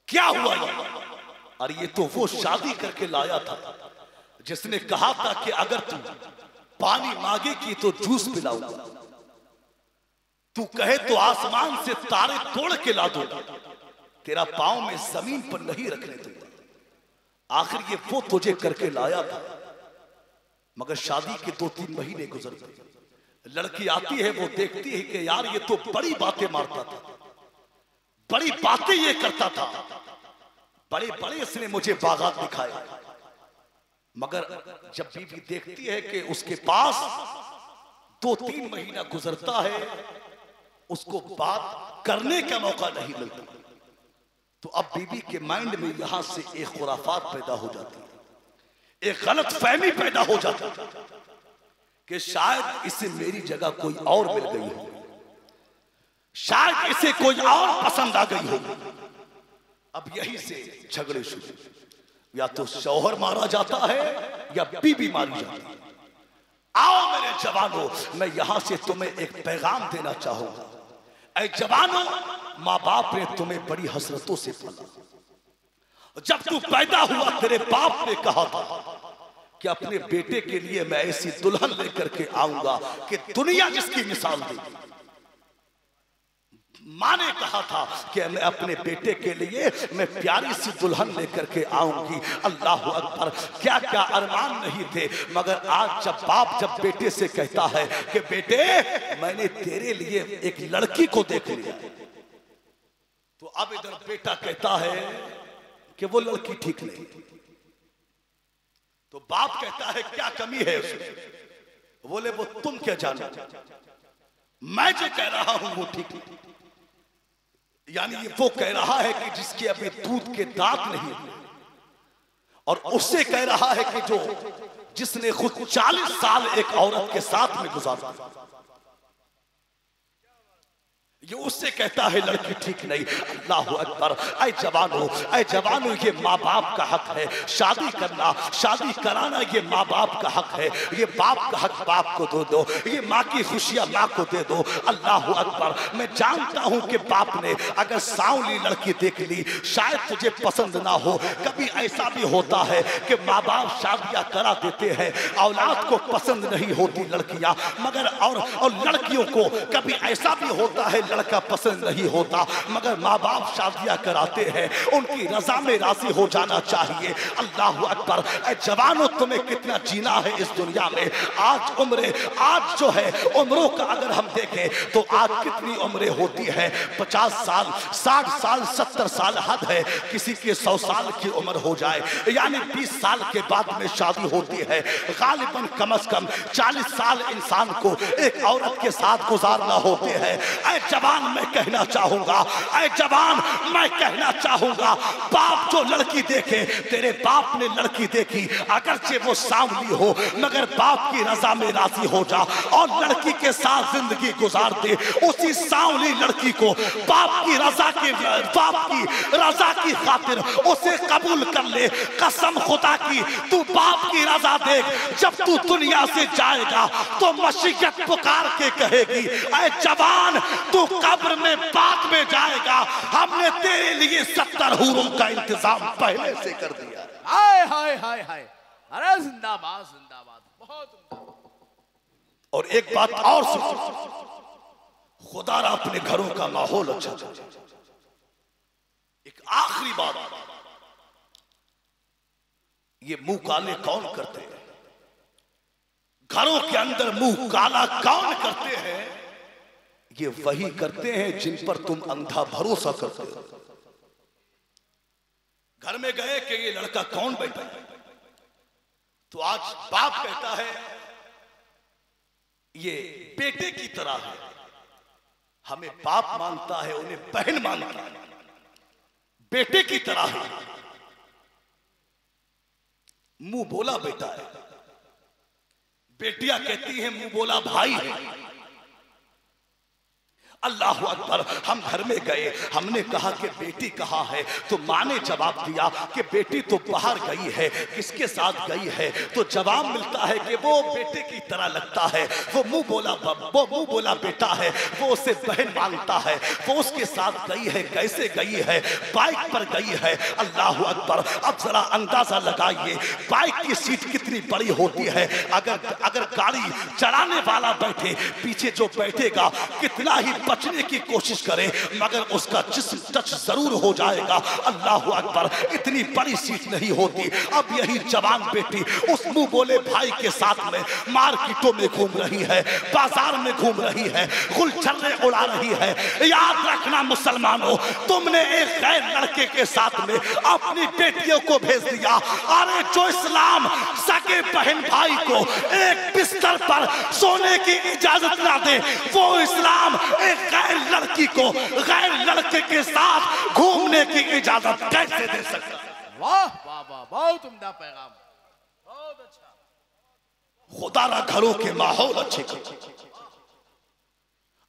क्या हुआ ये? अरे ये तो वो शादी करके लाया था जिसने कहा था कि अगर तू पानी मांगेगी तो जूस पिलाऊंगा, तू कहे तो आसमान से तारे तोड़ के ला दूंगा, तेरा पांव में जमीन पर नहीं रखने दूंगा। आखिर ये वो तुझे करके लाया था, मगर शादी के 2-3 महीने गुजरते, लड़की आती है, वो देखती है कि यार ये तो बड़ी बातें मारता था, बड़ी बातें ये करता था, बड़े बड़े इसने मुझे बागात दिखाए। मगर जब बीवी देखती है कि उसके पास 2-3 महीना गुजरता है, उसको बात करने का मौका नहीं मिलता, तो अब बीबी के माइंड में यहां से एक खुराफात पैदा हो जाती है, एक गलत फहमी पैदा हो जाती है कि शायद इसे मेरी जगह कोई और मिल गई हो, शायद इसे कोई और पसंद आ गई हो। अब यहीं से झगड़े शुरू, या तो शौहर मारा जाता है या बीबी मारी जाती है। आओ मेरे जवानों, मैं यहां से तुम्हें एक पैगाम देना चाहूंगा। ऐ जवानों, माँ बाप ने तुम्हें बड़ी हसरतों से पाला। जब तू पैदा हुआ तेरे बाप ने कहा था कि अपने बेटे के लिए मैं ऐसी दुल्हन लेकर के आऊंगा कि दुनिया जिसकी मिसाल देगी। माँ ने कहा था कि मैं अपने बेटे के लिए मैं प्यारी सी दुल्हन लेकर के आऊंगी। अल्लाह अकबर, क्या क्या अरमान नहीं थे, मगर आज जब बाप जब बेटे से कहता है कि बेटे मैंने तेरे लिए एक लड़की को देख लिया, तो अब इधर बेटा कहता है कि वो लड़की ठीक नहीं, तो बाप कहता है क्या कमी है उसमें? बोले वो तुम क्या जानो, मैं जो कह रहा हूं वो ठीक नहीं। यानी ये वो कह रहा है कि जिसके अभी दूध के दांत नहीं, और उससे कह रहा है कि जो जिसने खुद 40 साल एक औरत के साथ में गुजारा, ये उससे कहता है लड़की ठीक नहीं। अल्लाह अकबर। ऐ जवानों, ये माँ बाप का हक है, शादी करना शादी कराना ये माँ बाप का हक है। ये बाप का हक बाप को दे दो, ये माँ की खुशियां माँ को दे दो। अल्लाह अकबर। मैं जानता हूं कि बाप ने अगर सांवली लड़की देख ली शायद तुझे पसंद ना हो। कभी ऐसा भी होता है कि माँ बाप शादियां करा देते हैं, औलाद को पसंद नहीं होती लड़कियां, मगर और लड़कियों को कभी ऐसा भी होता है लड़का पसंद नहीं होता, मगर माँ बाप शादियां कराते हैं, उनकी रजा में राजी हो जाना चाहिए। अल्लाह अकबर। जवानों, तुम्हें कितना जीना है इस दुनिया में। आज जो है उम्रों का अगर हम देखें तो आज कितनी उम्रें होती है, 50 साल 60 साल 70 साल हद है, किसी के 100 साल की उम्र हो जाए, यानी 20 साल के बाद में शादी होती है। गालिबन कम से कम 40 साल इंसान को एक औरत के साथ गुजारना होते हैं। जवान मैं कहना चाहूंगा, बाप जो लड़की देखे, तेरे बाप ने लड़की देखी, अगरचे वो सांवली हो मगर बाप की रजा में राजी हो जा और लड़की के साथ जिंदगी गुजार दे। उसी सांवली लड़की को बाप की रजा की खातिर उसे कबूल कर ले। कसम खुदा की, तू बाप की रजा देख, जब तू दुनिया से जाएगा तो मशीयत पुकार के कहेगी, ऐ जवान तू कब्र में बाद में जाएगा, हमने तेरे लिए 70 हूरों का इंतजाम पहले से कर दिया। हाय हाय हाय हाय, अरे जिंदाबाद जिंदाबाद, बहुत जिंदाबाद। और एक बात और सुनो, खुदा रा अपने घरों का माहौल अच्छा था। एक आखिरी बात, ये मुंह काले कौन करते हैं? घरों के अंदर मुंह काला कौन करते हैं? ये वही करते हैं जिन पर तुम अंधा भरोसा करते हो। घर में गए कि ये लड़का कौन बैठा है, तो आज बाप कहता है ये बेटे की तरह है, हमें बाप मानता है, उन्हें बहन मानता है, बेटे की तरह है। मुंह बोला बेटा है, बेटियां कहती हैं मुंह बोला भाई है। अल्लाह अकबर। हम घर में गए, हमने कहा कि बेटी कहाँ है, तो माँ ने जवाब दिया कि बेटी तो बाहर गई है। किसके साथ गई है? तो जवाब मिलता है कि वो बेटे की तरह लगता है, वो मुंह बोला बेटा है, वो उसे बहन मानता है, वो उसके साथ गई है। कैसे गई है? बाइक पर गई है। अल्लाह अकबर। अब जरा अंदाजा लगाइए बाइक की सीट कितनी बड़ी होती है। अगर गाड़ी चलाने वाला बैठे, पीछे जो बैठेगा कितना ही बचने की कोशिश करे मगर उसका जिस्म टच जरूर हो जाएगा। अल्लाह अकबर। इतनी बड़ी सीट नहीं होती। अब यही जवान बेटी उस मुंह बोले भाई के साथ में मार्केटों में घूम रही है, बाजार में घूम रही है, गुलछर्रे उड़ा रही है। याद रखना मुसलमानों, तुमने एक गैर लड़के के साथ में अपनी बेटियों को भेज दिया। अरे जो इस्लाम सगे बहन भाई को एक बिस्तर पर सोने की इजाजत ना दे, वो इस्लाम एक गैर लड़की को गैर लड़के के साथ घूमने की इजाजत कैसे दे सकता? वाह वाह वाह, बहुत उम्दा पैगाम, बहुत अच्छा। खुदा ना घरों के माहौल अच्छे करो।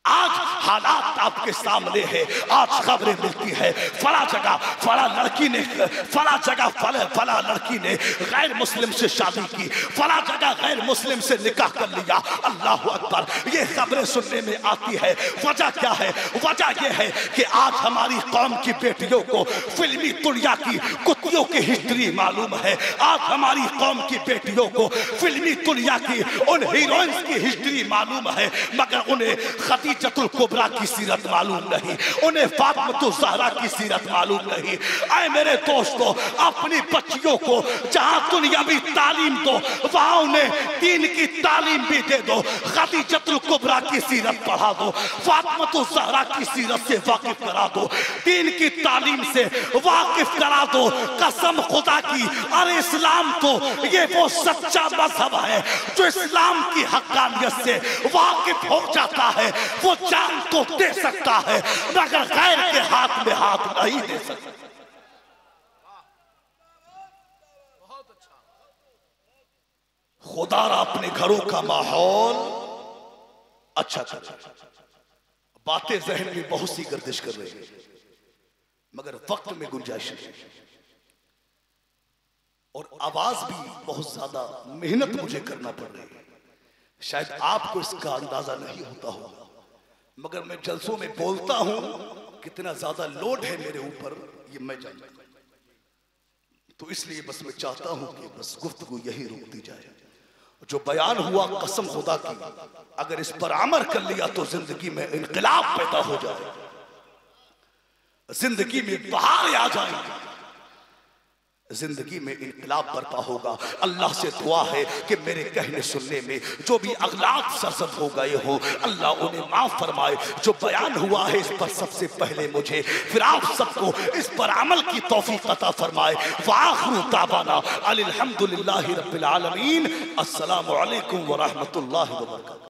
आज हालात आपके सामने है, आज खबरें मिलती है फला जगह फला लड़की ने, फला जगह फला लड़की ने गैर मुस्लिम से शादी की, फला जगह गैर मुस्लिम से निकाह कर लिया। अल्लाह अकबर। ये खबरें सुनने में आती है। वजह क्या है? वजह यह है कि आज हमारी कौम की बेटियों को फिल्मी दुनिया की कुतियों की हिस्ट्री मालूम है। आज हमारी कौम की बेटियों को फिल्मी दुनिया की उन हीरोइंस की हिस्ट्री मालूम है, मगर उन्हें खदीजतुल कुबरा की सीरत मालूम नहीं, उन्हें फातिमा ज़हरा की सीरत मालूम नहीं। ऐ मेरे दोस्तों, अपनी बच्चियों को जहां दुनियावी तालीम दो वहां उन्हें दीन की तालीम भी दे दो। खदीजतुल कुबरा की सीरत पढ़ा दो, फातिमा ज़हरा की सीरत से वाकिफ करा दो, दीन की तालीम से वाकिफ करा दो। कसम खुदा की, अरे इस्लाम तो ये वो सच्चा मजहब है जो इस्लाम की हक्कानियत से वाकिफ हो जाता है। वो जान तो दे सकता है मगर गैर के हाथ में हाथ नहीं दे सकता। बहुत अच्छा। खुदा अपने घरों का माहौल अच्छा करे। बातें जहन में बहुत सी गर्दिश कर रही है मगर वक्त में गुंजाइश है और आवाज भी बहुत ज्यादा मेहनत मुझे करना पड़ रही है। शायद आपको इसका अंदाजा नहीं होता होगा मगर मैं जलसों में बोलता हूं, कितना ज्यादा लोड है मेरे ऊपर ये मैं जानता हूं। तो इसलिए बस मैं चाहता हूं कि बस गुफ्तगू यही रोक दी जाए। जो बयान हुआ कसम खुदा की, अगर इस पर अमल कर लिया तो जिंदगी में इनकलाब पैदा हो जाए, जिंदगी में बहार आ जाएंगे, जिंदगी में इनकलाब बरपा होगा। अल्लाह से दुआ है कि मेरे कहने सुनने में जो भी अगलात सरजद हो गए हो अल्लाह उन्हें माफ फरमाए। जो बयान हुआ है इस पर सबसे पहले मुझे फिर आप सबको इस पर अमल की तौफीक अता फरमाए। वाखिरु दावाना अनिल हम्दुलिल्लाहि रब्बिल आलमीन। अस्सलामु अलैकुम व रहमतुल्लाहि व बरकातहू।